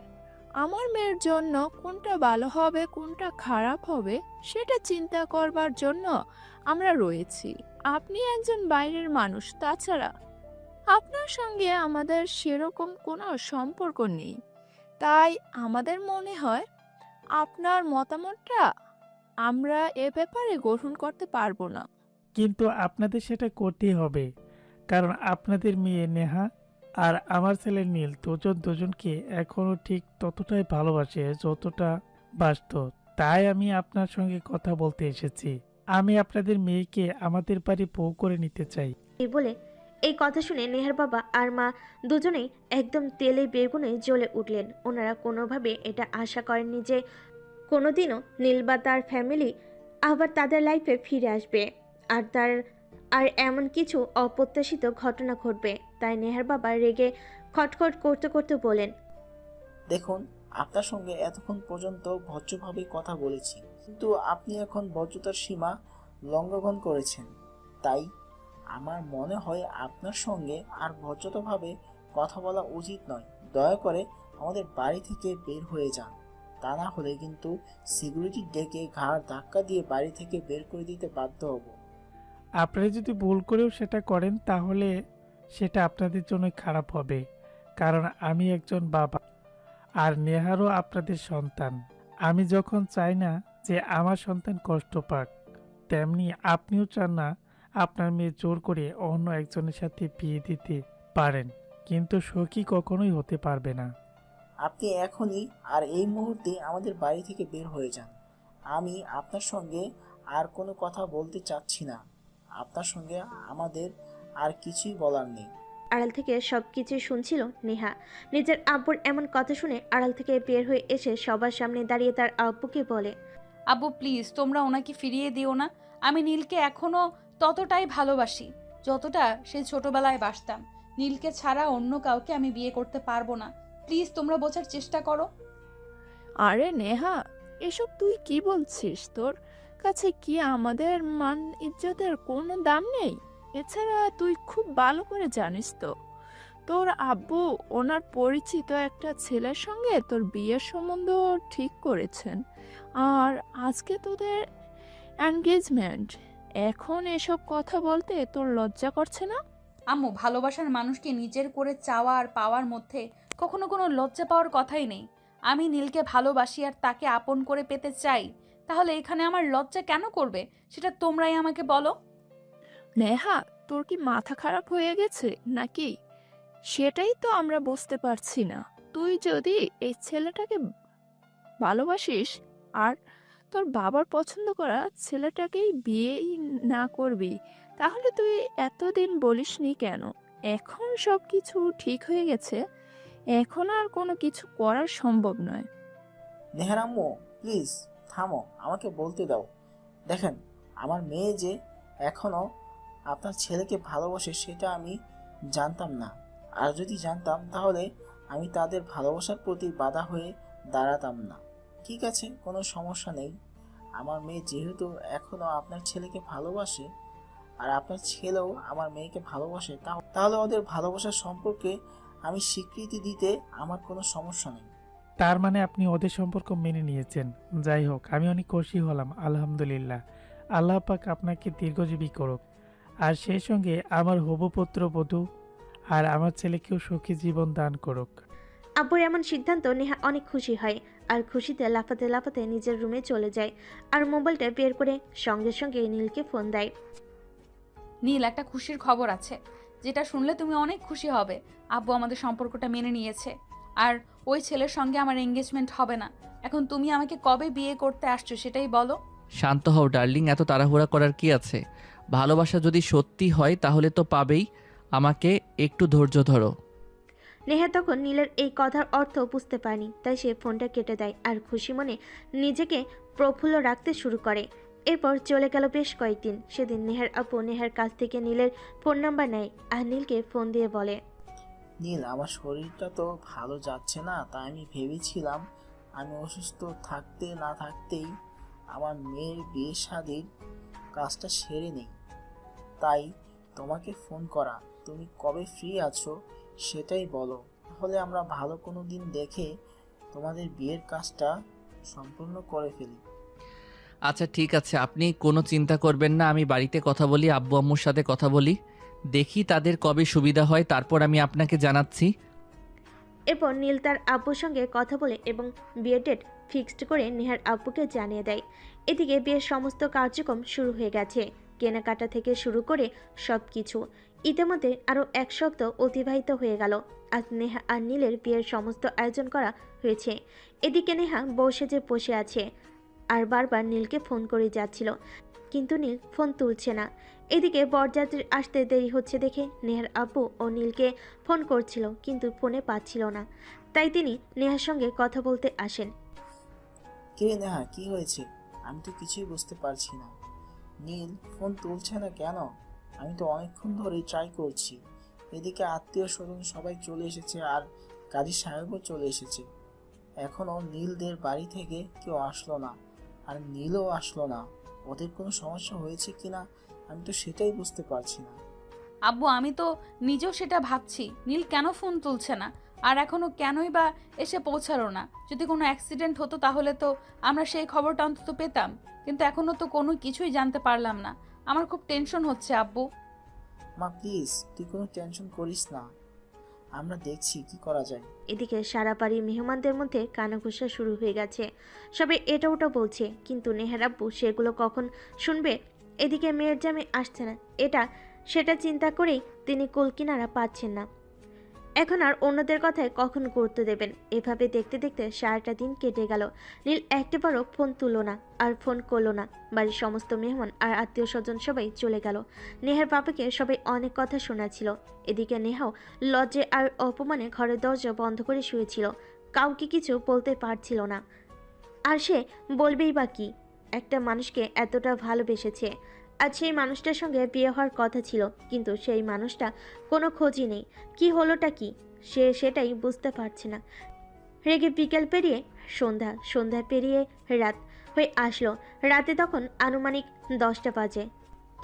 আমার মেয়ের জন্য কোনটা ভালো হবে কোনটা খারাপ হবে সেটা চিন্তা করবার জন্য আমরা রয়েছি। আপনি একজন বাইরের মানুষ, তাছাড়া আপনার সঙ্গে আমাদের সেরকম কোনো সম্পর্ক নেই। তাই আমাদের মনে হয় আপনার মতামতটা আমরা এ ব্যাপারে গ্রহণ করতে পারবো না। কিন্তু আপনাদের সেটা করতেই হবে, কারণ আপনাদের মেয়ে নেহা আর আমার ছেলে নীল দুজনকে এখনো ঠিক ততটাই ভালোবাসে যতটা বাসত। তাই আমি আপনার সঙ্গে কথা বলতে এসেছি। আমি আপনাদের মেয়েকে আমাদের বাড়ি বউ করে নিতে চাই। এই বলে এই কথা শুনে নেহার বাবা আর মা দুজনেই একদম তেলে বেগুনে জ্বলে উঠলেন। ওনারা কোনোভাবে এটা আশা করেননি যে কোনোদিনও নীল বা তার ফ্যামিলি আবার তাদের লাইফে ফিরে আসবে, আর এমন কিছু অপ্রত্যাশিত ঘটনা ঘটবে। তাই নেহার বাবা রেগে খটখট করতে করতে বলেন, দেখুন, আপনার সঙ্গে এতক্ষণ পর্যন্ত ভদ্রভাবে কথা বলেছি, কিন্তু আপনি এখন ভদ্রতার সীমা লঙ্ঘন করেছেন। তাই আমার মনে হয় আপনার সঙ্গে আর ভদ্রতাভাবে কথা বলা উচিত নয়। দয়া করে আমাদের বাড়ি থেকে বের হয়ে যান, তা না হলে কিন্তু সিকিউরিটি ডেকে ঘাড় ধাক্কা দিয়ে বাড়ি থেকে বের করে দিতে বাধ্য হব। আপনারা যদি ভুল করেও সেটা করেন তাহলে সেটা আপনাদের জন্য খারাপ হবে, কারণ আমি একজন বাবা আর নেহারও আপনাদের সন্তান। আমি যখন চাই না যে আমার সন্তান কষ্ট পাক, তেমনি আপনিও চান না আপনার মেয়ে জোর করে অন্য একজনের সাথে বিয়ে দিতে পারেন, কিন্তু সখী কখনোই হতে পারবে না। আপনি এখনই আর এই মুহূর্তে আমাদের বাড়ি থেকে বের হয়ে যান। আমি আপনার সঙ্গে আর কোনো কথা বলতে চাচ্ছি না। আপনার সঙ্গে আমাদের আর কিছুই বলার নেই। আড়াল থেকে সবকিছু শুনছিল নেহা। নিজের আব্বুর এমন কথা শুনে আড়াল থেকে বের হয়ে এসে সবার সামনে দাঁড়িয়ে তার আব্বুকে বলে, আব্বু প্লিজ তোমরা ওনাকে ফিরিয়ে দিও না। আমি নীলকে এখনো ততটাই ভালোবাসি যতটা সেই ছোটবেলায় বাসতাম। নীলকে ছাড়া অন্য কাউকে আমি বিয়ে করতে পারবো না। প্লিজ তোমরা বোঝার চেষ্টা করো। আরে নেহা, এসব তুই কি বলছিস? তোর কাছে কি আমাদের মান ইজ্জতের কোনো দাম নেই? এছাড়া তুই খুব ভালো করে জানিস তো তোর আব্বু ওনার পরিচিত একটা ছেলের সঙ্গে তোর বিয়ের সম্বন্ধ ঠিক করেছেন, আর আজকে তোদের এনগেজমেন্ট। এখন এসব কথা বলতে তোর লজ্জা করছে না? আম্মু, ভালোবাসার মানুষকে নিজের করে চাওয়া আর পাওয়ার মধ্যে কখনো কোনো লজ্জা পাওয়ার কথাই নেই। আমি নীলকে ভালোবাসি আর তাকে আপন করে পেতে চাই, তাহলে এখানে আমার লজ্জা কেন করবে সেটা তোমরাই আমাকে বলো। নেহা, তোর কি মাথা খারাপ হয়ে গেছে নাকি? সেটাই তো আমরা বুঝতে পারছি না। তুই যদি এই ছেলেটাকে ভালোবাসিস আর তোর বাবার পছন্দ করা ছেলেটাকেই বিয়েই না করবি, তাহলে তুই এতদিন বলিসনি কেন? এখন সব কিছু ঠিক হয়ে গেছে, এখন আর কোনো কিছু করার সম্ভব নয়। নেহার আম্মু, প্লিজ থামো, আমাকে বলতে দাও। দেখেন, আমার মেয়ে যে এখনো আপনার ছেলেকে ভালোবাসে সেটা আমি জানতাম না। আর যদি জানতাম তাহলে আমি তাদের ভালোবাসার প্রতি বাধা হয়ে দাঁড়াতাম না। ঠিক আছে, কোনো সমস্যা নেই। আমার মেয়ে যেহেতু এখনো আপনার ছেলেকে ভালোবাসে, আর আপনার ছেলেও আমার মেয়েকে ভালোবাসে, তাহলে ওদের ভালোবাসার সম্পর্কে আমি স্বীকৃতি দিতে আমার কোনো সমস্যা নেই। তার মানে আপনি ওদের সম্পর্ক মেনে নিয়েছেন। যাই হোক, আমি অনেক খুশি হলাম, আলহামদুলিল্লাহ। আল্লাহ পাক আপনাকে দীর্ঘজীবী করুক, আর সেই সঙ্গে আমার হবু পুত্র বধূ আর আমার ছেলেকেও সুখী জীবন দান করুক। আব্বুর এমন সিদ্ধান্ত নেহা অনেক খুশি হয় আর খুশিতে লাফাতে লাফাতে নিজের রুমে চলে যায় আর মোবাইলটা বের করে সঙ্গে সঙ্গে নীলকে ফোন দেয়। নীল, একটা খুশির খবর আছে, যেটা শুনলে তুমি অনেক খুশি হবে। আব্বু আমাদের সম্পর্কটা মেনে নিয়েছে, আর ওই ছেলের সঙ্গে আমার এঙ্গেজমেন্ট হবে না। এখন তুমি আমাকে কবে বিয়ে করতে আসছো সেটাই বলো। শান্ত হও ডার্লিং, এত তাড়াহুড়া করার কি আছে? ভালোবাসা যদি সত্যি হয় তাহলে তো পাবেই। আমাকে একটু ধৈর্য ধরো। নেহা তখন নীলের এই কথার অর্থ বুঝতে পারেনি, তাই সে ফোনটা কেটে দেয় আর খুশি মনে নিজেকে প্রফুল্ল রাখতে শুরু করে। এরপর চলে গেল বেশ কয়েকদিন। সেদিন নেহার আপু নেহার কাছ থেকে নীলের ফোন নাম্বার নেয় আর নীলকে ফোন দিয়ে বলে, নীল, আমার শরীরটা তো ভালো যাচ্ছে না, তাই আমি ভেবেছিলাম আমি অসুস্থ থাকতে না থাকতেই আমার মেয়ের বিয়ে শাদির কাজটা সেরে নেই। তাই তোমাকে ফোন করা। তুমি কবে ফ্রি আছো সেটাই বলো, তাহলে আমরা ভালো কোনো দিন দেখে তোমাদের বিয়ের কাজটা সম্পূর্ণ করে ফেলি। আচ্ছা ঠিক আছে, আপনি কোনো চিন্তা করবেন না। আমি বাড়িতে কথা বলি, আব্বু আম্মুর সাথে কথা বলি, দেখি তাদের কবে সুবিধা হয়, তারপর আমি আপনাকে জানাচ্ছি। এরপর নীল তার আব্বুর সঙ্গে কথা বলে এবং বিয়ের ডেট ফিক্সড করে নেহার আব্বুকে জানিয়ে দেয়। এদিকে বিয়ের সমস্ত কার্যক্রম শুরু হয়ে গেছে, কেনাকাটা থেকে শুরু করে সব কিছু। ইতিমধ্যে আরও 1 সপ্তাহ অতিবাহিত হয়ে গেল। আজ নেহা আর নীলের বিয়ের সমস্ত আয়োজন করা হয়েছে। এদিকে নেহা বসে আছে আর বারবার নীলকে ফোন করে যাচ্ছিল, কিন্তু নীল ফোন তুলছে না। এদিকে বরযাত্রীর আসতে দেরি হচ্ছে দেখে নেহার আব্বু ও নীলকে ফোন করছিল, কিন্তু ফোনে পাচ্ছিল না। তাই তিনি নেহার সঙ্গে কথা বলতে আসেন। কে নেহা, কি হয়েছে? আমি তো কিছুই বুঝতে পারছি না। নীল ফোন তুলছে না কেন? আমি তো অনেকক্ষণ ধরেই ট্রাই করছি। এদিকে আত্মীয় স্বজন সবাই চলে এসেছে, আর কাজী সাহেবও চলে এসেছে। এখনও নীলদের বাড়ি থেকে কেউ আসলো না, আর নীলও আসলো না। ওদের কোনো সমস্যা হয়েছে কিনা আমি তো সেটাই বুঝতে পারছি না। আব্বু, আমি তো নিজেও সেটা ভাবছি, নীল কেন ফোন তুলছে না, আর এখনো কেনই বা এসে পৌঁছালো না। যদি কোনো অ্যাক্সিডেন্ট হতো তাহলে তো আমরা সেই খবরটা অন্তত পেতাম, কিন্তু এখনো তো কোনো কিছুই জানতে পারলাম না। আমার খুব টেনশন হচ্ছে আব্বু। মা প্লিজ, তুই কোনো টেনশন করিস না, আমরা দেখছি কি করা যায়। এদিকে সারা বাড়ির মেহমানদের মধ্যে কানাঘুষা শুরু হয়ে গেছে। সবাই এটা ওটা বলছে, কিন্তু নেহার আব্বু সেগুলো কখন শুনবে? এদিকে মেয়ের জামাই আসছে না, এটা সেটা চিন্তা করেই তিনি কুলকিনারা পাচ্ছেন না। এখন আর অন্যদের কথায় কখন গুরুত্ব দেবেন? এভাবে দেখতে দেখতে সারাটা দিন কেটে গেল। নীল একটিবারও ফোন তুলল না আর ফোন করলো না। বাড়ির সমস্ত মেহমান আর আত্মীয় স্বজন সবাই চলে গেল। নেহার বাবাকে সবাই অনেক কথা শোনাচ্ছিল। এদিকে নেহাও লজ্জে আর অপমানে ঘরের দরজা বন্ধ করে শুয়েছিল, কাউকে কিছু বলতে পারছিল না। আর সে বলবেই বা কি? একটা মানুষকে এতটা ভালোবেসেছে, আজ সেই মানুষটার সঙ্গে বিয়ে হওয়ার কথা ছিল, কিন্তু সেই মানুষটা কোনো খোঁজই নেই। কি হলোটা কি সে সেটাই বুঝতে পারছে না। রেগে বিকেল পেরিয়ে সন্ধ্যা, সন্ধ্যা পেরিয়ে রাত হয়ে আসলো। রাতে তখন আনুমানিক 10টা বাজে।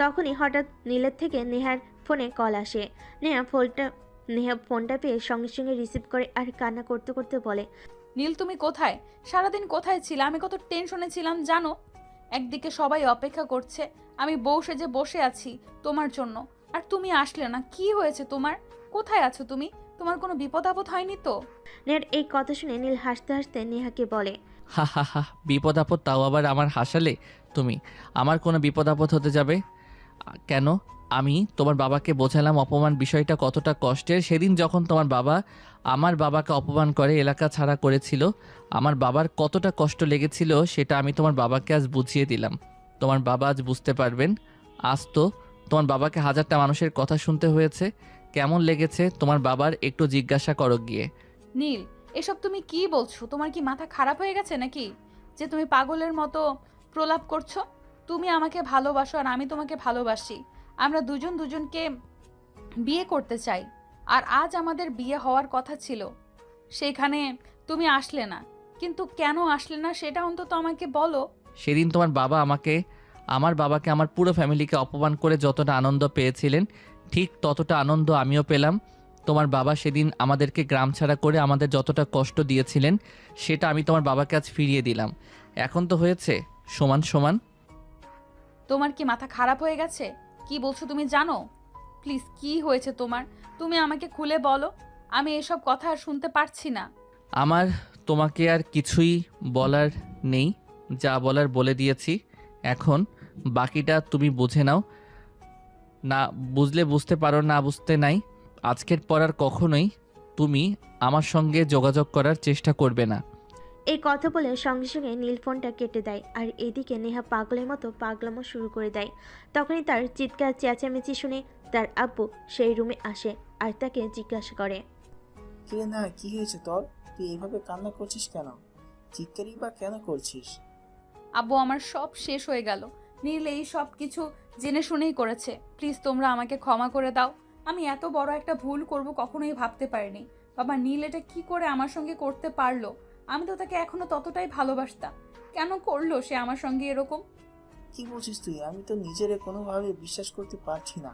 তখনই হঠাৎ নীলের থেকে নেহার ফোনে কল আসে। নেহা ফোনটা পেয়ে সঙ্গে সঙ্গে রিসিভ করে আর কান্না করতে করতে বলে, নীল, তুমি কোথায়? সারাদিন কোথায় ছিলে? আমি কত টেনশনে ছিলাম জানো। একদিকে সবাই অপেক্ষা করছে, আমি বউ সেজে বসে আছি তোমার জন্য, আর তুমি আসলে না। কি হয়েছে তোমার? কোথায় আছো তুমি? তোমার কোনো বিপদ আপদ হয়নি তো? নেহার এই কথা শুনে নীল হাসতে হাসতে নেহাকে বলে, হা হা হা, বিপদ আপদ তাও আবার আমার হাসালে তুমি? আমার কোনো বিপদ আপদ হতে যাবে কেন? আমি তোমার বাবাকে বোঝালাম অপমান বিষয়টা কতটা কষ্টের। সেদিন যখন তোমার বাবা আমার বাবাকে অপমান করে এলাকা ছাড়া করেছিল, আমার বাবার কতটা কষ্ট লেগেছিল সেটা আমি তোমার বাবাকে আজ বুঝিয়ে দিলাম। তোমার বাবা আজ বুঝতে পারবেন। আজ তো তোমার বাবাকে হাজারটা মানুষের কথা শুনতে হয়েছে। কেমন লেগেছে তোমার বাবার একটু জিজ্ঞাসা করো গিয়ে। নীল, এসব তুমি কি বলছো? তোমার কি মাথা খারাপ হয়ে গেছে নাকি, যে তুমি পাগলের মতো প্রলাপ করছো? তুমি আমাকে ভালোবাসো আর আমি তোমাকে ভালোবাসি। আমরা দুজন দুজনকে বিয়ে করতে চাই, আর আজ আমাদের বিয়ে হওয়ার কথা ছিল। সেখানে তুমি আসলে না, কিন্তু কেন আসলে না সেটা অন্তত আমাকে বলো। সেদিন তোমার বাবা আমাকে আমার বাবাকে, আমার পুরো ফ্যামিলিকে অপমান করে যতটা আনন্দ পেয়েছিলেন, ঠিক ততটা আনন্দ আমিও পেলাম। তোমার বাবা সেদিন আমাদেরকে গ্রাম ছাড়া করে আমাদের যতটা কষ্ট দিয়েছিলেন, সেটা আমি তোমার বাবাকে আজ ফিরিয়ে দিলাম। এখন তো হয়েছে সমান সমান। তোমার কি মাথা খারাপ হয়ে গেছে? কি বলছো তুমি জানো? প্লিজ, কি হয়েছে তোমার? তুমি আমাকে খুলে বলো। আমি এসব কথা আর শুনতে পারছি না। আমার তোমাকে আর কিছুই বলার নেই, যা বলার বলে দিয়েছি। এখন বাকিটা তুমি বুঝে নাও। না বুঝলে বুঝতে পারো, না বুঝতে নাই। আজকের পর আর কখনোই তুমি আমার সঙ্গে যোগাযোগ করার চেষ্টা করবে না। এই কথা বলে সঙ্গে সঙ্গে নীল ফোনটা কেটে দেয়। আর এদিকে নেহা পাগলের মতো পাগলামো শুরু করে দেয়। তখনই তার চিৎকার চেঁচামেচি শুনে তার আব্বু সেই রুমে আসে আর তাকে জিজ্ঞাসা করে, কিরে না, কি হয়েছে তোর? তুই এভাবে কান্না করছিস কেন? চিৎকারই বা কেন করছিস? আব্বু, আমার সব শেষ হয়ে গেল। নীল এই সব কিছু জেনে শুনেই করেছে। প্লিজ তোমরা আমাকে ক্ষমা করে দাও। আমি এত বড় একটা ভুল করব কখনোই ভাবতে পারিনি। বাবা, নীল এটা কি করে আমার সঙ্গে করতে পারলো? আমি তো তাকে এখনো ততটাই ভালোবাসতাম। কেন করলো সে আমার সঙ্গে এরকম? কি বলছিস তুই? আমি তো নিজেরে কোনোভাবে বিশ্বাস করতে পারছি না।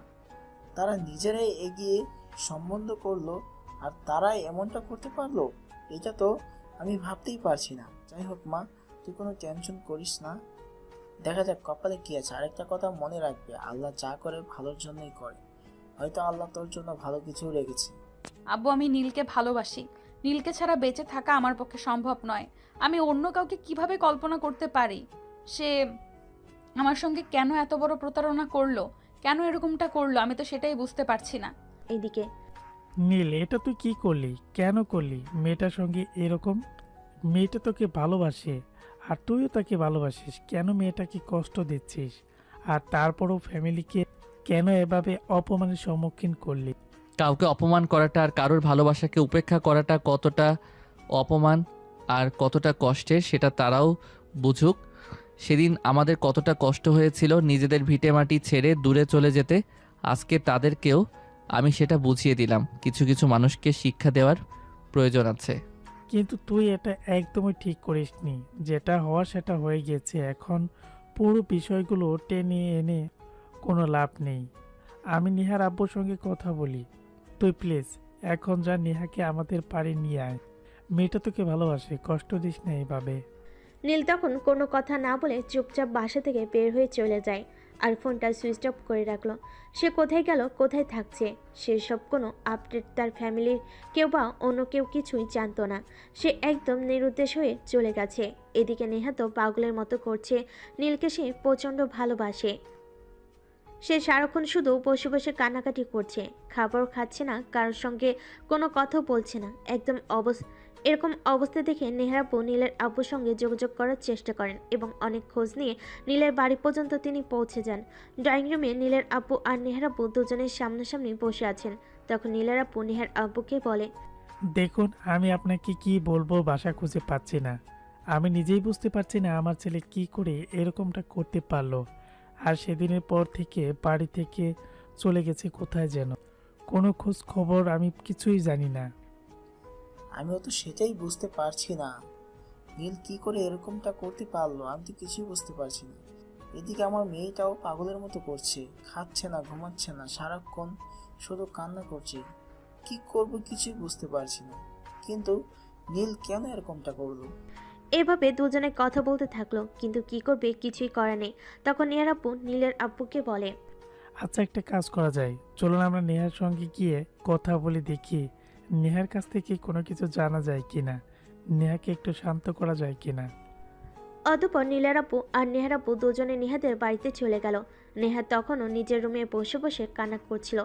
তারা নিজেরাই এগিয়ে সম্বন্ধ করলো আর তারাই এমনটা করতে পারলো? এটা তো আমি ভাবতেই পারছি না। যাই হোক মা, তুই কোনো টেনশন করিস না। দেখা যাক কপালে কি আছে। আরেকটা কথা মনে রাখবে, আল্লাহ যা করে ভালোর জন্যই করে। হয়তো আল্লাহ তোর জন্য ভালো কিছু রেখেছে। আব্বু, আমি নীলকে ভালোবাসি। নীলকে ছাড়া বেঁচে থাকা আমার পক্ষে সম্ভব নয়। আমি অন্য কাউকে কিভাবে কল্পনা করতে পারি? সে আমার সঙ্গে কেন এত বড় প্রতারণা করলো? কেন এরকমটা করলো? আমি তো সেটাই বুঝতে পারছি না। এদিকে নীল, এটা তুই কি করলি? কেন করলি মেয়েটার সঙ্গে এরকম? মেয়েটা তোকে ভালোবাসে আর তুইও তাকে ভালোবাসিস, কেন মেয়েটাকে কষ্ট দিচ্ছিস? আর তারপরও ফ্যামিলিকে কেন এভাবে অপমানের সম্মুখীন করলি? কাউকে অপমান করাটা আর কারোর ভালোবাসাকে উপেক্ষা করাটা কতটা অপমান আর কতটা কষ্টের, সেটা তারাও বুঝুক। সেদিন আমাদের কতটা কষ্ট হয়েছিল নিজেদের ভিটে মাটি ছেড়ে দূরে চলে যেতে। আজকে তাদেরকেও আমি সেটা বুঝিয়ে দিলাম। কিছু কিছু মানুষকে শিক্ষা দেওয়ার প্রয়োজন আছে। কিন্তু তুই এটা একদমই ঠিক করিসনি। যেটা হওয়া সেটা হয়ে গেছে। এখন পুরো বিষয়গুলো টেনে এনে কোনো লাভ নেই। আমি নেহার আব্বুর সঙ্গে কথা বলি। তুই প্লিজ এখন যা, নেহাকে আমাদের বাড়ি নিয়ে আয়। মেয়েটা তোকে ভালোবাসে, কষ্ট দিস না এইভাবে। নীল তখন কোনো কথা না বলে চুপচাপ বাসা থেকে বের হয়ে চলে যায় আর ফোনটা সুইচ অফ করে রাখলো। সে কোথায় গেল, কোথায় থাকছে, সেসব কোনো আপডেট তার ফ্যামিলির কেউ বা অন্য কেউ কিছুই জানতো না। সে একদম নিরুদ্দেশ হয়ে চলে গেছে। এদিকে নেহা তো পাগলের মতো করছে। নীলকে সে প্রচণ্ড ভালোবাসে। সে সারাক্ষণ শুধু বসে বসে কান্নাকাটি করছে, খাবারও খাচ্ছে না, কারোর সঙ্গে কোনো কথা বলছে না। এরকম অবস্থা দেখে নেহার আব্বু নীলের আব্বুর সঙ্গে যোগাযোগ করার চেষ্টা করেন এবং অনেক খোঁজ নিয়ে নীলের বাড়ি পর্যন্ত তিনি পৌঁছে যান। ড্রয়িং রুমে নীলের আব্বু আর নেহার আব্বু দুজনের সামনাসামনি বসে আছেন। তখন নীলের আব্বু নেহার আব্বুকে বলে, দেখুন, আমি আপনাকে কি বলবো ভাষা খুঁজে পাচ্ছি না। আমি নিজেই বুঝতে পারছি না আমার ছেলে কি করে এরকমটা করতে পারলো। আর সেদিনের পর থেকে বাড়ি থেকে চলে গেছে কোথায় যেন, কোনো খোঁজ খবর আমি কিছুই জানি না। আমিও তো সেটাই বুঝতে পারছি না। নীল কি করে এরকমটা করতে পারলো, আমি তো কিছুই বুঝতে পারছি না। এদিকে আমার মেয়েটাও পাগলের মতো করছে, খাচ্ছে না, ঘুমাচ্ছে না, সারাক্ষণ শুধু কান্না করছে। কি করব কিছুই বুঝতে পারছি না। কিন্তু নীল কেন এরকমটা করলো? এভাবে দুজনে কথা বলতে থাকলো, কিন্তু কি করবে কিছুই করা নেই। তখন নেহার আব্বু নীলের আব্বুকে বলে, আচ্ছা, একটা কাজ করা যায়, চলুন আমরা নেহার সঙ্গে গিয়ে কথা বলে দেখি নেহার কাছ থেকে কোনো কিছু জানা যায় কিনা, নেহাকে একটু শান্ত করা যায় কিনা। অতঃপর নীলের আব্বু আর নেহার আব্বু দুজনে নেহাদের বাড়িতে চলে গেল। নেহা তখনও নিজের রুমে বসে বসে কান্না করছিল।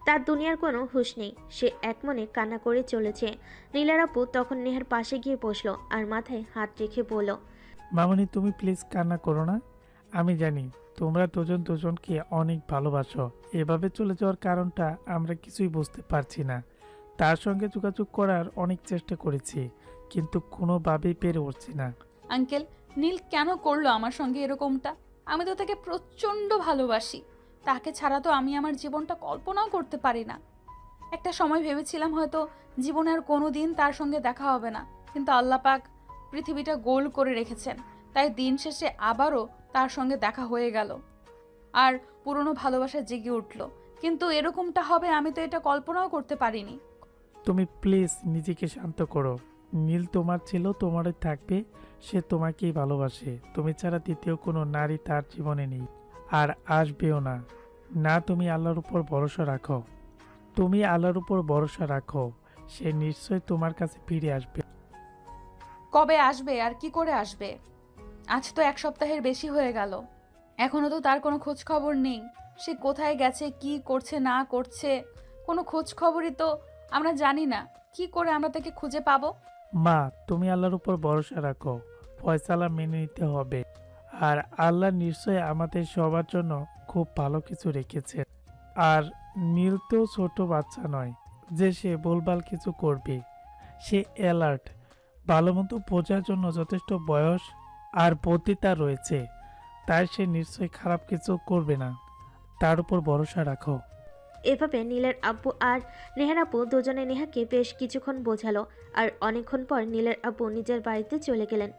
তার দুনিয়ার কোনো হুঁশ নেই, সে একমনে কান্না করে চলেছে। নীলের আব্বু তখন নেহার পাশে গিয়ে বসলো আর মাথায় হাত রেখে বলল, মামনি, তুমি প্লিজ কান্না করো না। আমি জানি তোমরা দুজন দুজনকে অনেক ভালোবাসো। এভাবে চলে যাওয়ার কারণটা আমরা কিছুই বুঝতে পারছি না। তার সঙ্গে যোগাযোগ করার অনেক চেষ্টা করেছি, কিন্তু কোনোভাবেই পেরে উঠছি না। আঙ্কেল, নীল কেন করলো আমার সঙ্গে এরকমটা? আমি তো তাকে প্রচণ্ড ভালোবাসি। তাকে ছাড়া তো আমি আমার জীবনটা কল্পনাও করতে পারি না। একটা সময় ভেবেছিলাম হয়তো জীবনে আর কোনো দিন তার সঙ্গে দেখা হবে না, কিন্তু আল্লাহ পাক পৃথিবীটা গোল করে রেখেছেন। তাই দিন শেষে আবারও তার সঙ্গে দেখা হয়ে গেল আর পুরনো ভালোবাসা জেগে উঠল, কিন্তু এরকমটা হবে আমি তো এটা কল্পনাও করতে পারিনি। তুমি প্লিজ নিজেকে শান্ত করো। নীল তোমার ছিল, তোমারই থাকবে, সে তোমাকেই ভালোবাসে। তুমি ছাড়া দ্বিতীয় কোনো নারী তার জীবনে নেই আর আসবেও না। না, তুমি আল্লাহর উপর ভরসা রাখো। তুমি আল্লাহর উপর ভরসা রাখো, সে নিশ্চয়ই তোমার কাছে ফিরে আসবে। কবে আসবে আর কি করে আসবে? আজ তো 1 সপ্তাহের বেশি হয়ে গেল, এখনো তো তার কোনো খোঁজ খবর নেই। সে কোথায় গেছে, কি করছে না করছে, কোনো খোঁজ খবরই তো আমরা জানি না। কি করে আমরা তাকে খুঁজে পাবো? মা, তুমি আল্লাহর উপর ভরসা রাখো, ফয়সালা মেনে নিতে হবে। আর আল্লাহ নিশ্চয়ই আমাদের সবার জন্য খুব ভালো কিছু রেখেছে। আর নীল তো ছোট বাচ্চা নয় যে সে ভুলভাল কিছু করবে। সে অ্যালার্ট, ভালো মতো বোঝার জন্য যথেষ্ট বয়স আর বুদ্ধি তার রয়েছে, তাই সে নিশ্চয়ই খারাপ কিছু করবে না। তার উপর ভরসা রাখো। এভাবে নীলের আব্বু আর নেহার আব্বু দুজনে নেহাকে বেশ কিছুক্ষণ বোঝালো। আর অনেকক্ষণ পর নীলের আব্বু নিজের বাড়িতে চলে গেলেন।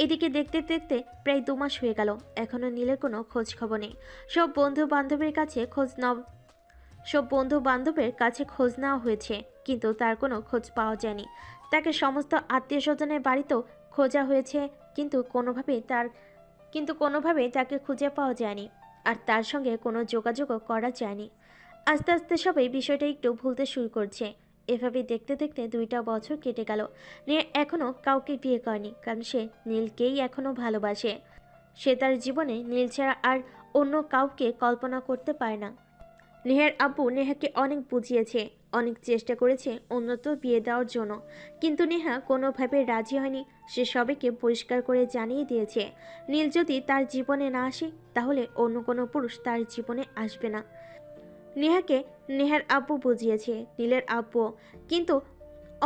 এদিকে দেখতে দেখতে প্রায় 2 মাস হয়ে গেল, এখনো নীলের কোনো খোঁজ খবর নেই। সব বন্ধু বান্ধবের কাছে খোঁজ নেওয়া হয়েছে, কিন্তু তার কোনো খোঁজ পাওয়া যায়নি। তাকে সমস্ত আত্মীয় স্বজনের বাড়িতেও খোঁজা হয়েছে, কিন্তু কোনোভাবেই তাকে খুঁজে পাওয়া যায়নি। আর তার সঙ্গে কোনো যোগাযোগও করা যায়নি। আস্তে আস্তে সবাই বিষয়টা একটু ভুলতে শুরু করছে। এভাবে দেখতে দেখতে 2টা বছর কেটে গেল। নেহা এখনও কাউকে বিয়ে করেনি, কারণ সে নীলকেই এখনও ভালোবাসে। সে তার জীবনে নীল ছাড়া আর অন্য কাউকে কল্পনা করতে পারে না। নেহার আব্বু নেহাকে অনেক বুঝিয়েছে, অনেক চেষ্টা করেছে অন্যত্র বিয়ে দেওয়ার জন্য, কিন্তু নেহা কোনোভাবে রাজি হয়নি। সে সবাইকে পরিষ্কার করে জানিয়ে দিয়েছে, নীল যদি তার জীবনে না আসে তাহলে অন্য কোনো পুরুষ তার জীবনে আসবে না। নেহাকে নেহার আব্বু বুঝিয়েছে, নীলের আব্বু কিন্তু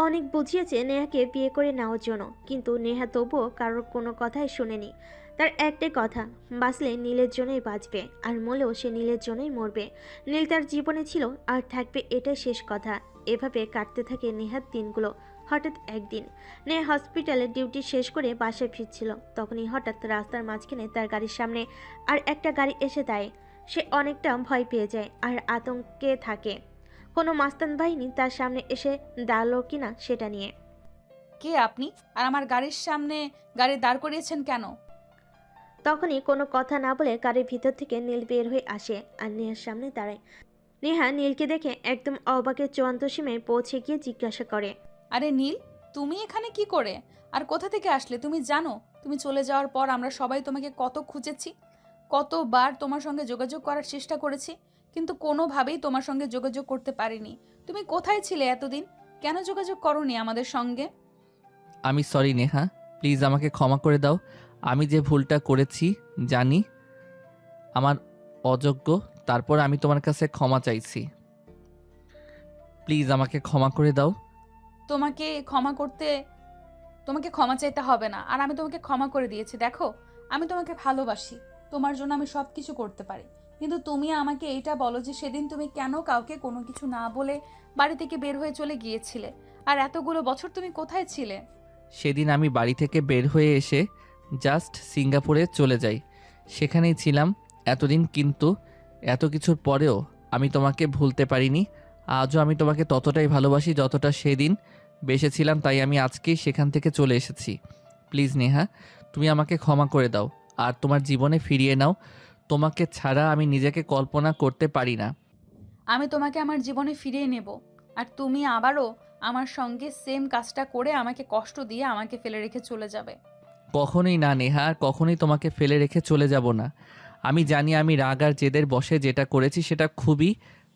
অনেক বুঝিয়েছে নেহাকে বিয়ে করে নেওয়ার জন্য, কিন্তু নেহা তবুও কারোর কোনো কথাই শোনেনি। তার একটাই কথা, বাঁচলে নীলের জন্যই বাঁচবে, আর মরলেও সে নীলের জন্যই মরবে। নীল তার জীবনে ছিল আর থাকবে, এটাই শেষ কথা। এভাবে কাটতে থাকে নেহার দিনগুলো। হঠাৎ একদিন নেহা হসপিটালে ডিউটি শেষ করে বাসায় ফিরছিল, তখনই হঠাৎ রাস্তার মাঝখানে তার গাড়ির সামনে আর একটা গাড়ি এসে দাঁড়ায়। সে অনেকটা ভয় পেয়ে যায় আর আতঙ্কে থাকে, কোনো মাস্তান বাহিনী তার সামনে এসে দাঁড়ালো কিনা সেটা নিয়ে। কে আপনি, আর আমার গাড়ির সামনে গাড়ি দাঁড় করিয়েছেন কেন? তখনই কোনো কথা না বলে গাড়ির ভিতর থেকে নীল বের হয়ে আসে আর নেহার সামনে দাঁড়ায়। নেহা নীলকে দেখে একদম অবাকের চূড়ান্ত সীমায় পৌঁছে গিয়ে জিজ্ঞাসা করে, আরে নীল, তুমি এখানে কি করে আর কোথা থেকে আসলে? তুমি জানো তুমি চলে যাওয়ার পর আমরা সবাই তোমাকে কত খুঁজেছি, কতবার তোমার সঙ্গে যোগাযোগ করার চেষ্টা করেছি, কিন্তু কোনোভাবেই তোমার সঙ্গে যোগাযোগ করতে পারিনি। তুমি কোথায় ছিলে এতদিন? কেন যোগাযোগ করোনি আমাদের সঙ্গে? আমি সরি নেহা, প্লিজ আমাকে ক্ষমা করে দাও। আমি যে ভুলটা করেছি জানি আমার অযোগ্য, তারপর আমি তোমার কাছে ক্ষমা চাইছি। প্লিজ আমাকে ক্ষমা করে দাও। তোমাকে ক্ষমা চাইতে হবে না, আর আমি তোমাকে ক্ষমা করে দিয়েছি। দেখো, আমি তোমাকে ভালোবাসি, তোমার জন্য আমি সব কিছু করতে পারি, কিন্তু তুমি আমাকে এইটা বলো যে সেদিন তুমি কেন কাউকে কোনো কিছু না বলে বাড়ি থেকে বের হয়ে চলে গিয়েছিলে, আর এতগুলো বছর তুমি কোথায় ছিলে? সেদিন আমি বাড়ি থেকে বের হয়ে এসে জাস্ট সিঙ্গাপুরে চলে যাই, সেখানেই ছিলাম এতদিন, কিন্তু এত কিছুর পরেও আমি তোমাকে ভুলতে পারিনি। আজও আমি তোমাকে ততটাই ভালোবাসি যতটা সেদিন বেসেছিলাম, তাই আমি আজকেই সেখান থেকে চলে এসেছি। প্লিজ নেহা, তুমি আমাকে ক্ষমা করে দাও আর তোমার জীবনে ফিরিয়ে নাও। তোমাকে ছাড়া আমি নিজেকে কল্পনা করতে পারি না। আমি তোমাকে আমার জীবনে ফিরিয়ে নেব, আর তুমি আবারও আমার সঙ্গে সেম কাজটা করে আমাকে কষ্ট দিয়ে আমাকে ফেলে রেখে চলে যাবে। কখনোই না নেহা, আর কখনোই তোমাকে ফেলে রেখে চলে যাব না। আমি জানি আমি রাগ আর জেদের বশে যেটা করেছি সেটা খুবই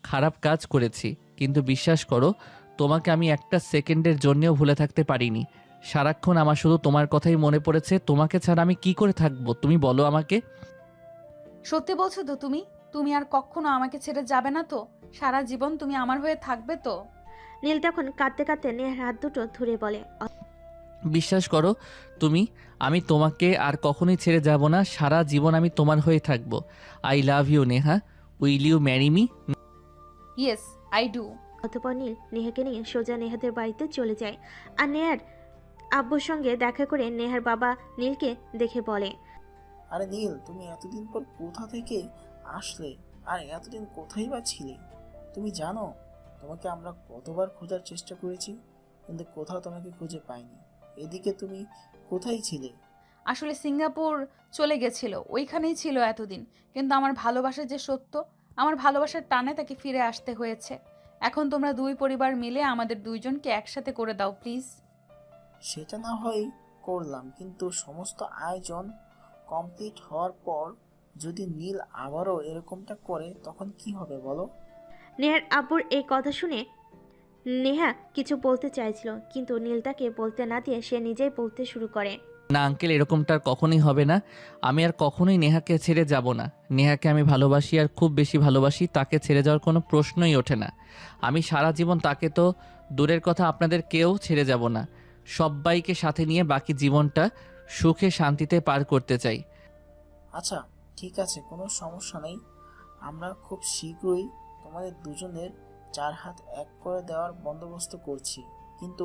খারাপ কাজ করেছি, কিন্তু বিশ্বাস করো, তোমাকে আমি একটা সেকেন্ডের জন্যও ভুলে থাকতে পারিনি। সারাক্ষণ আমার শুধু তোমার কথাই মনে পড়েছে। তোমাকে ছাড়া আমি কি করে থাকবো তুমি বলো আমাকে? সত্যি বলছো তো তুমি? তুমি আর কখনো আমাকে ছেড়ে যাবে না তো? সারা জীবন তুমি আমার হয়ে থাকবে তো? নীল তখন কাঁদতে কাঁদতে নেহার হাত দুটো ধরে বলে, বিশ্বাস করো তুমি, আমি তোমাকে আর কখনোই ছেড়ে যাব না। সারা জীবন আমি তোমার হয়ে থাকবো। I love you Neha, will you marry me? Yes, I do. অতঃপর নীল নেহাকে নিয়ে সোজা নেহাদের বাড়িতে চলে যায়। আর নেহার আব্বুর সঙ্গে দেখা করে নেহার বাবা নীলকে দেখে বলে, আরে নীল, তুমি এতদিন পর কোথা থেকে আসলে? আর এতদিন কোথায় বা ছিলে? তুমি জানো তোমাকে আমরা কতবার খোঁজার চেষ্টা করেছি, কিন্তু কোথাও তোমাকে খুঁজে পাইনি। এদিকে তুমি কোথায় ছিলে? আসলে সিঙ্গাপুর চলে গেছিল, ওইখানেই ছিল এতদিন। কিন্তু আমার ভালোবাসা যে সত্য, আমার ভালোবাসার টানে তাকে ফিরে আসতে হয়েছে। এখন তোমরা দুই পরিবার মিলে আমাদের দুইজনকে একসাথে করে দাও প্লিজ। সেটা না হয় করলাম, কিন্তু সমস্ত আয়োজন কমপ্লিট হওয়ার পর যদি নীল আবারও এরকমটা করে তখন কি হবে বলো? নেহার আব্বুর এই কথা শুনে নেহা কিছু বলতে চাইছিল, কিন্তু নীল তাকে বলতে না দিয়ে সে নিজেই বলতে শুরু করে। না আঙ্কেল, এরকমটা আর কখনোই হবে না। আমি আর কখনোই নেহাকে ছেড়ে যাব না। নেহাকে আমি ভালোবাসি, আর খুব বেশি ভালোবাসি। তাকে ছেড়ে যাওয়ার কোনো প্রশ্নই ওঠে না। আমি সারা জীবন তাকে তো দূরের কথা, আপনাদের কেউ ছেড়ে যাব না। সব্বাইকে সাথে নিয়ে বাকি জীবনটা সুখে শান্তিতে পার করতে চাই। আচ্ছা ঠিক আছে, কোনো সমস্যা নেই। আমরা খুব শীঘ্রই তোমাদের দুজনের 4 হাত এক করে দেওয়ার বন্দোবস্ত করছি। কিন্তু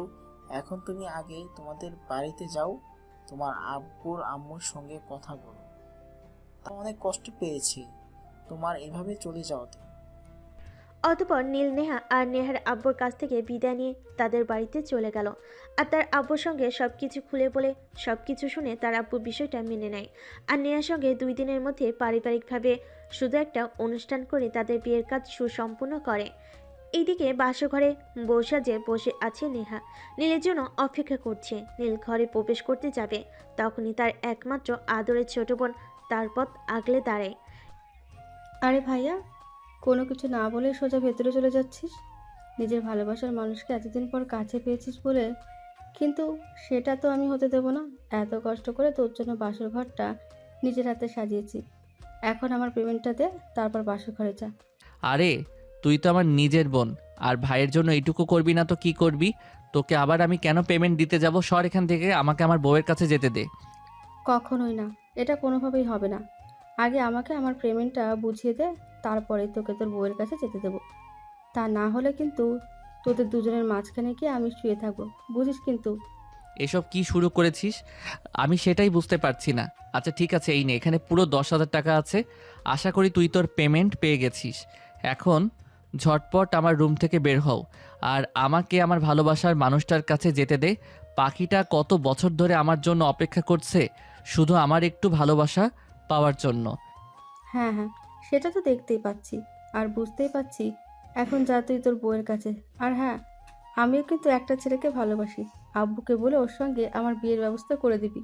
এখন তুমি আগে তোমাদের বাড়িতে যাও, তোমার আব্বুর আম্মুর সঙ্গে কথা বলো। তা অনেক কষ্ট পেয়েছি তোমার এভাবে চলে যাওয়াতে। অতঃপর নীল নেহা আর নেহার আব্বুর কাছ থেকে বিদায় নিয়ে তাদের বাড়িতে চলে গেল। আর তার আব্বুর সঙ্গে সবকিছু খুলে বলে সবকিছু শুনে তার আব্বু বিষয়টা মেনে নেয়। আর নেহার সঙ্গে 2 দিনের মধ্যে পারিবারিকভাবে শুধু একটা অনুষ্ঠান করে তাদের বিয়ের কাজ সুসম্পূর্ণ করে। এইদিকে বাসঘরে বসে আছে নেহা, নীলের জন্য অপেক্ষা করছে। নীল ঘরে প্রবেশ করতে যাবে, তখনই তার একমাত্র আদরের ছোট বোন তার পথ আগলে দাঁড়ায়। আরে ভাইয়া, কোনো কিছু না বলে সোজা ভেতরে চলে যাচ্ছিস? নিজের ভালোবাসার মানুষকে এতদিন পর কাছে পেয়েছিস বলে, কিন্তু সেটা তো আমি হতে দেব না। এত কষ্ট করে তোর জন্য বাসর ঘরটা নিজের হাতে সাজিয়েছি, এখন আমার পেমেন্টটা দে, তারপর বাসর ঘরে যা। আরে তুই তো আমার নিজের বোন, আর ভাইয়ের জন্য এইটুকু করবি না তো কি করবি? তোকে আবার আমি কেন পেমেন্ট দিতে যাব? সর এখান থেকে, আমাকে আমার বউয়ের কাছে যেতে দে। কখনোই না, এটা কোনোভাবেই হবে না। আগে আমাকে আমার পেমেন্টটা বুঝিয়ে দে, তারপরে তোকে তোর বউয়ের কাছে যেতে দেবো। তা না হলে কিন্তু তোদের দুজনের মাঝখানে গিয়ে আমি শুয়ে থাকবো, বুঝিস কিন্তু। এসব কি শুরু করেছিস? আমি সেটাই বুঝতে পারছি না। আচ্ছা ঠিক আছে, এই নে, এখানে পুরো 10,000 টাকা আছে। আশা করি তুই তোর পেমেন্ট পেয়ে গেছিস। এখন ঝটপট আমার রুম থেকে বের হও, আর আমাকে আমার ভালোবাসার মানুষটার কাছে যেতে দে। পাখিটা কত বছর ধরে আমার জন্য অপেক্ষা করছে, শুধু আমার একটু ভালোবাসা পাওয়ার জন্য। হ্যাঁ হ্যাঁ, সেটা তো দেখতেই পাচ্ছি আর বুঝতেই পাচ্ছি। এখন যা তুই তোর বউয়ের কাছে। আর হ্যাঁ, আমিও কিন্তু একটা ছেলেকে ভালোবাসি। আব্বুকে বলে ওর সঙ্গে আমার বিয়ের ব্যবস্থা করে দিবি,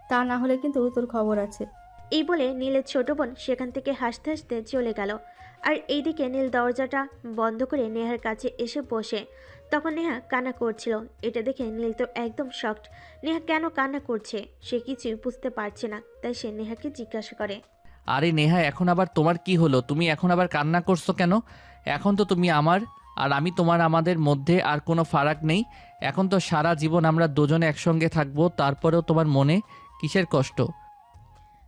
তা না হলে কিন্তু তোর খবর আছে। এই বলে নীলের ছোট বোন সেখান থেকে হাসতে হাসতে চলে গেল। আর এইদিকে নীল দরজাটা বন্ধ করে নেহার কাছে এসে বসে। তখন নেহা কান্না করছিল। এটা দেখে নীল তো একদম শকড। নেহা কেন কান্না করছে সে কিছুই বুঝতে পারছে না, তাই সে নেহাকে জিজ্ঞাসা করে। আরে নেহা, এখন আবার তোমার কি হলো? তুমি এখন আবার কান্না করছো কেন? এখন তো তুমি আমার আর আমি তোমার, আমাদের মধ্যে আর কোনো ফারাক নেই। এখন তো সারা জীবন আমরা দুজনে একসঙ্গে থাকবো। তারপরেও তোমার মনে কিসের কষ্ট?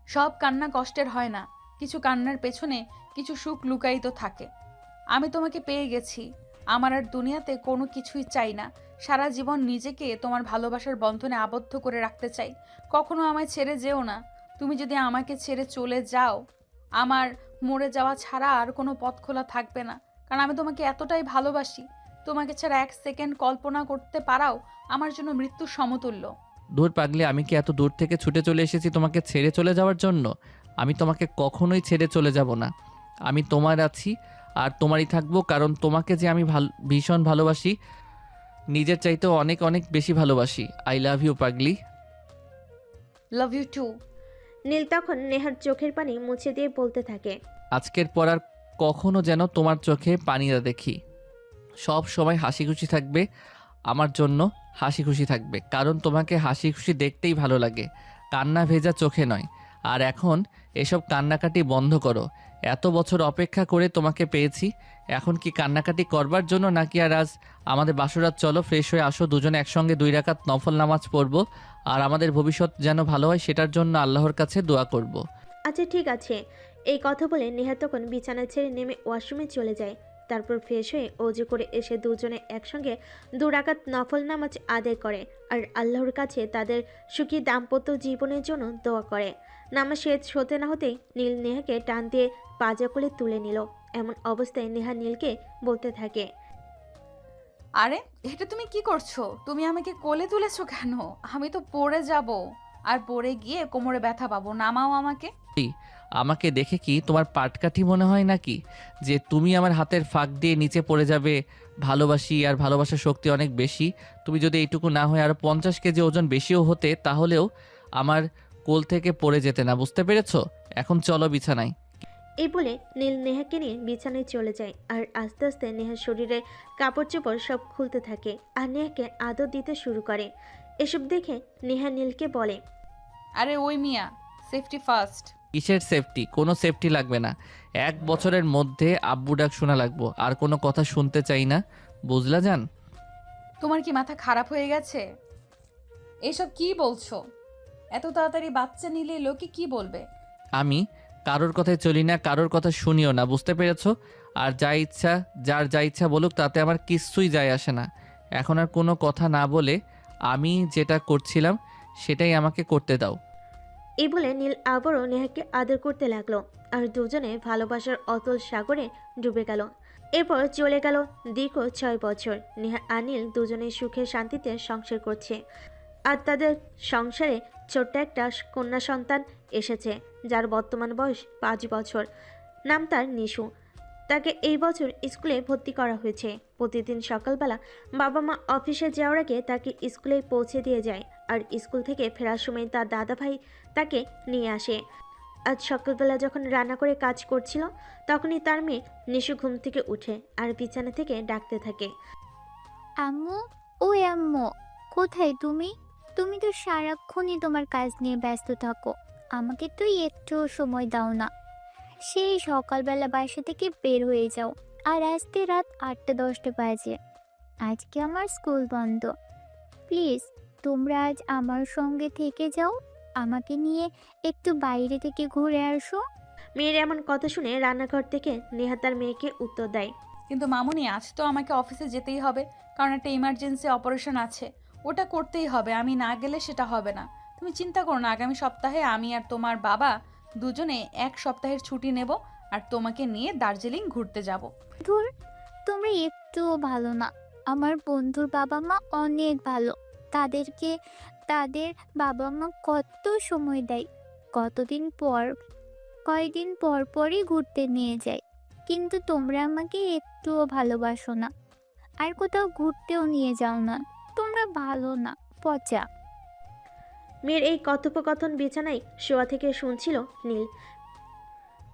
সব কান্না কষ্টের হয় না, কিছু কান্নার পেছনে কিছু সুখ লুকায়িত থাকে। আমি তোমাকে পেয়ে গেছি, আমার আর দুনিয়াতে কোনো কিছুই চাই না। সারা জীবন নিজেকে তোমার ভালোবাসার বন্ধনে আবদ্ধ করে রাখতে চাই। কখনো আমায় ছেড়ে যেও না। তুমি যদি আমাকে ছেড়ে চলে যাও, আমার মরে যাওয়া ছাড়া আর কোনো পথ খোলা থাকবে না। কারণ আমি তোমাকে এতটাই ভালোবাসি, তোমাকে ছাড়া 1 সেকেন্ড কল্পনা করতে পারাও আমার জন্য মৃত্যুর সমতুল্য। দূর পাগলে, আমি কি এত দূর থেকে ছুটে চলে এসেছি তোমাকে ছেড়ে চলে যাওয়ার জন্য? আমি তোমাকে কখনোই ছেড়ে চলে যাব না। আমি তোমার আছি আর তোমারই থাকবো, কারণ তোমাকে যে আমি ভীষণ ভালোবাসি, নিজের চাইতেও অনেক অনেক বেশি ভালোবাসি। আই লাভ ইউ পাগলি। Love you two. নীল তখন নেহার চোখের পানি মুছে দিয়ে বলতে থাকে। আজকের পর আর কখনো যেন তোমার চোখে পানি না দেখি। সব সময় হাসি খুশি থাকবে, আমার জন্য হাসি খুশি থাকবে, কারণ তোমাকে হাসি খুশি দেখতেই ভালো লাগে, কান্না ভেজা চোখে নয়। আর এখন এসব কান্নাকাটি বন্ধ করো। এত বছর অপেক্ষা করে তোমাকে পেয়েছি, এখন কি কান্নাকাটি করবার জন্য নাকি? আর আজ আমাদের বাসরাত, চলো ফ্রেশ হয়ে আসো, দুজনে একসঙ্গে 2 রাকাত নফল নামাজ পড়বো, আর আমাদের ভবিষ্যৎ যেন ভালো হয় সেটার জন্য আল্লাহর কাছে দোয়া করব। আচ্ছা ঠিক আছে। এই কথা বলে নেহা তখন বিছানা ছেড়ে নেমে ওয়াশরুমে চলে যায়। তারপর ফ্রেশ হয়ে অজু করে এসে দুজনে একসঙ্গে 2 রাকাত নফল নামাজ আদায় করে আর আল্লাহর কাছে তাদের সুখী দাম্পত্য জীবনের জন্য দোয়া করে। নামাজ শেষ হতে না হতেই নীল নেহাকে টান দিয়ে পাজা কোলে তুলে নিল। এমন অবস্থায় নেহা নীলকে বলতে থাকে, আরে এটা তুমি কি করছো? তুমি আমাকে কোলে তুলেছো কেন? আমি তো পড়ে যাব, আর পড়ে গিয়ে কোমরে ব্যথা পাবো। নামাও আমাকে। আমাকে দেখে কি তোমার পাটকাঠি মনে হয় নাকি যে তুমি আমার হাতের ফাঁক দিয়ে নিচে পড়ে যাবে? ভালোবাসি আর ভালোবাসার শক্তি অনেক বেশি। তুমি যদি এইটুকু না হয় আরো 50 কেজি ওজন বেশিও হতে, তাহলেও আমার কোল থেকে পড়ে যেতে না, বুঝতে পেরেছো? এখন চলো বিছানায়। এই বলে নীল নেহাকে নিয়ে বিছানায় চলে যায়। আর আস্তে আস্তে নেহার শরীরে কাপড় চোপড় সব খুলতে থাকে আর নেহাকে আদর দিতে শুরু করে। এসব দেখে নেহা নীলকে বলে, আরে ওই মিয়া, সেফটি ফার্স্ট। কিসের সেফটি? কোনো সেফটি লাগবে না। 1 বছরের মধ্যে আব্বু ডাক শোনা লাগবো, আর কোনো কথা শুনতে চাই না, বুঝলা জান? তোমার কি মাথা খারাপ হয়ে গেছে? এইসব কি বলছো? এত তাড়াতাড়ি বাচ্চা নিলে লোকে কি বলবে? আমি কারোর কথায় চলি না, কারোর কথা শুনিও না, বুঝতে পেরেছো? আর যার যা ইচ্ছা বলুক, তাতে আমার কিচ্ছুই যায় আসে না। এখন আর কোনো কথা না বলে আমি যেটা করছিলাম সেটাই আমাকে করতে দাও। এই বলে নীল আবারও নেহাকে আদর করতে লাগলো। আর দুজনে ভালোবাসার অতল সাগরে ডুবে গেল। এরপর চলে গেল দীর্ঘ 6 বছর। নেহা আর নীল দুজনে সুখে শান্তিতে সংসার করছে। আর তাদের সংসারে ছোট্ট একটা কন্যা সন্তান এসেছে, যার বর্তমান বয়স 5 বছর। নাম তার নিশু। তাকে এই বছর স্কুলে ভর্তি করা হয়েছে। প্রতিদিন সকালবেলা বাবা মা অফিসে যাওয়ার আগে তাকে স্কুলে পৌঁছে দিয়ে যায়। আর স্কুল থেকে ফেরার সময় তার দাদা ভাই তাকে নিয়ে আসে। আজ সকালবেলা যখন রান্না করে কাজ করছিল, তখনই তার মেয়ে নিশু ঘুম থেকে উঠে আর বিছানা থেকে ডাকতে থাকে, আম্মু, ওই আম্মু, কোথায় তুমি? তুমি তো সারাক্ষণই তোমার কাজ নিয়ে ব্যস্ত থাকো, আমাকে তো একটু সময় দাও না। সেই সকালবেলা বাসা থেকে বের হয়ে যাও, আর আসতে রাত 8টা-10টা বাজে। আজকে আমার স্কুল বন্ধ, প্লিজ তোমরা আজ আমার সঙ্গে থেকে যাও, আমাকে নিয়ে একটু বাইরে থেকে ঘুরে আসো। মেয়ের এমন কথা শুনে রান্নাঘর থেকে নেহা তার মেয়েকে উত্তর দেয়, কিন্তু মামুনি, আজ তো আমাকে অফিসে যেতেই হবে, কারণ একটা ইমার্জেন্সি অপারেশন আছে, ওটা করতেই হবে। আমি না গেলে সেটা হবে না। তুমি চিন্তা করো না, আগামী সপ্তাহে আমি আর তোমার বাবা দুজনে 1 সপ্তাহের ছুটি নেব, আর তোমাকে নিয়ে দার্জিলিং ঘুরতে যাব। ধুর, তোমরা একটুও ভালো না। আমার বন্ধুর বাবা মা অনেক ভালো, তাদেরকে তাদের বাবা মা কত সময় দেয়, কয়দিন পর পরই ঘুরতে নিয়ে যায়। কিন্তু তোমরা আমাকে একটুও ভালোবাসো না, আর কোথাও ঘুরতেও নিয়ে যাও না। তোমরা ভালো না, পচা। মেয়ের এই কথোপকথন বিছানায় শোয়া থেকে শুনছিল নীল।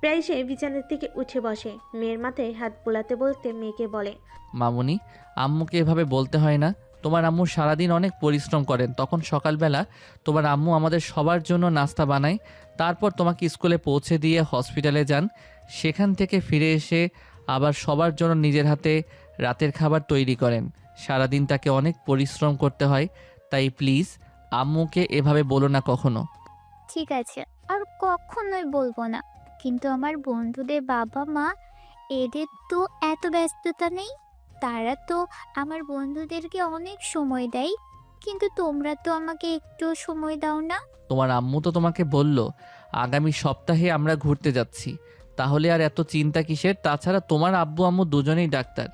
প্রায় সে বিছানার থেকে উঠে বসে। মেয়ের মাথায় হাত বোলাতে বলতে মেয়েকে বলে, মামুনি, আম্মুকে এভাবে বলতে হয় না। তোমার আম্মু সারাদিন অনেক পরিশ্রম করেন, তখন সকালবেলা তোমার আম্মু আমাদের সবার জন্য নাস্তা বানায়, তারপর তোমাকে স্কুলে পৌঁছে দিয়ে হসপিটালে যান। সেখান থেকে ফিরে এসে আবার সবার জন্য নিজের হাতে রাতের খাবার তৈরি করেন। সারাদিন তাকে অনেক পরিশ্রম করতে হয়, তাই প্লিজ আম্মুকে এভাবে বলো না কখনো। ঠিক আছে, আর কখনোই বলবো না। কিন্তু আমার বন্ধুদের বাবা মা, এদের তো এত ব্যস্ততা নেই, তারা তো আমার বন্ধুদেরকে অনেক সময় দেয়। কিন্তু তোমরা তো আমাকে একটু সময় দাও না। তোমার আম্মু তো তোমাকে বলল আগামী সপ্তাহে আমরা ঘুরতে যাচ্ছি, তাহলে আর এত চিন্তা কিসের? তাছাড়া তোমার আব্বু আম্মু দুজনেই ডাক্তার,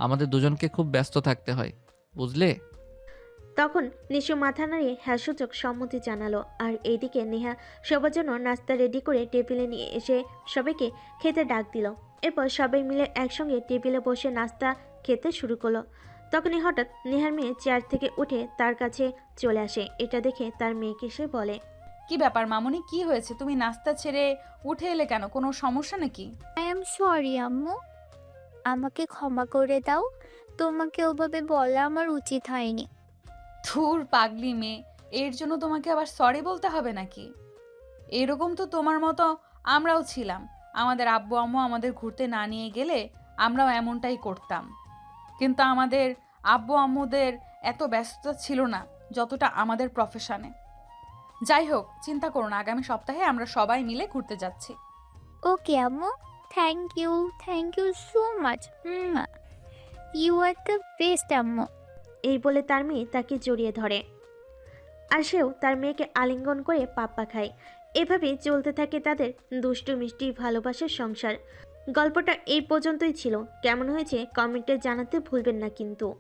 আমাদের দুজনকে খুব ব্যস্ত থাকতে হয়, বুঝলে? তখন নিশু মাথা নাড়িয়ে হ্যাঁ সূচক সম্মতি জানালো। আর এইদিকে নেহা সবার জন্য নাস্তা রেডি করে টেবিলে নিয়ে এসে সবাইকে খেতে ডাক দিল। এরপর সবাই মিলে একসঙ্গে টেবিলে বসে নাস্তা খেতে শুরু করলো। তখনই হঠাৎ নেহার মেয়ে চেয়ার থেকে উঠে তার কাছে চলে আসে। এটা দেখে তার মেয়েকে সে বলে, কি ব্যাপার মামুনি, কি হয়েছে? তুমি নাস্তা ছেড়ে উঠে এলে কেন? কোনো সমস্যা নাকি? আই এম সরি আম্মু, আমাকে ক্ষমা করে দাও। তোমাকে ওভাবে বলা আমার উচিত হয়নি। ধুর পাগলি মেয়ে, এর জন্য তোমাকে আবার সরি বলতে হবে নাকি? এরকম তো তোমার মতো আমরাও ছিলাম। আমাদের আব্বু আম্মু আমাদের ঘুরতে না নিয়ে গেলে আমরাও এমনটাই করতাম। কিন্তু আমাদের আব্বু আম্মুদের এত ব্যস্ততা ছিল না যতটা আমাদের প্রফেশনে। যাই হোক, চিন্তা করো না, আগামী সপ্তাহে আমরা সবাই মিলে ঘুরতে যাচ্ছি। ওকে আম্মু, thank you so much. You are the best আম্মু। এই বলে তার মেয়ে তাকে জড়িয়ে ধরে। আর সেও তার মেয়েকে আলিঙ্গন করে পাপ্পা খায়। এভাবেই চলতে থাকে তাদের দুষ্টু মিষ্টি ভালোবাসার সংসার। গল্পটা এই পর্যন্তই ছিল। কেমন হয়েছে কমেন্টে জানাতে ভুলবেন না কিন্তু।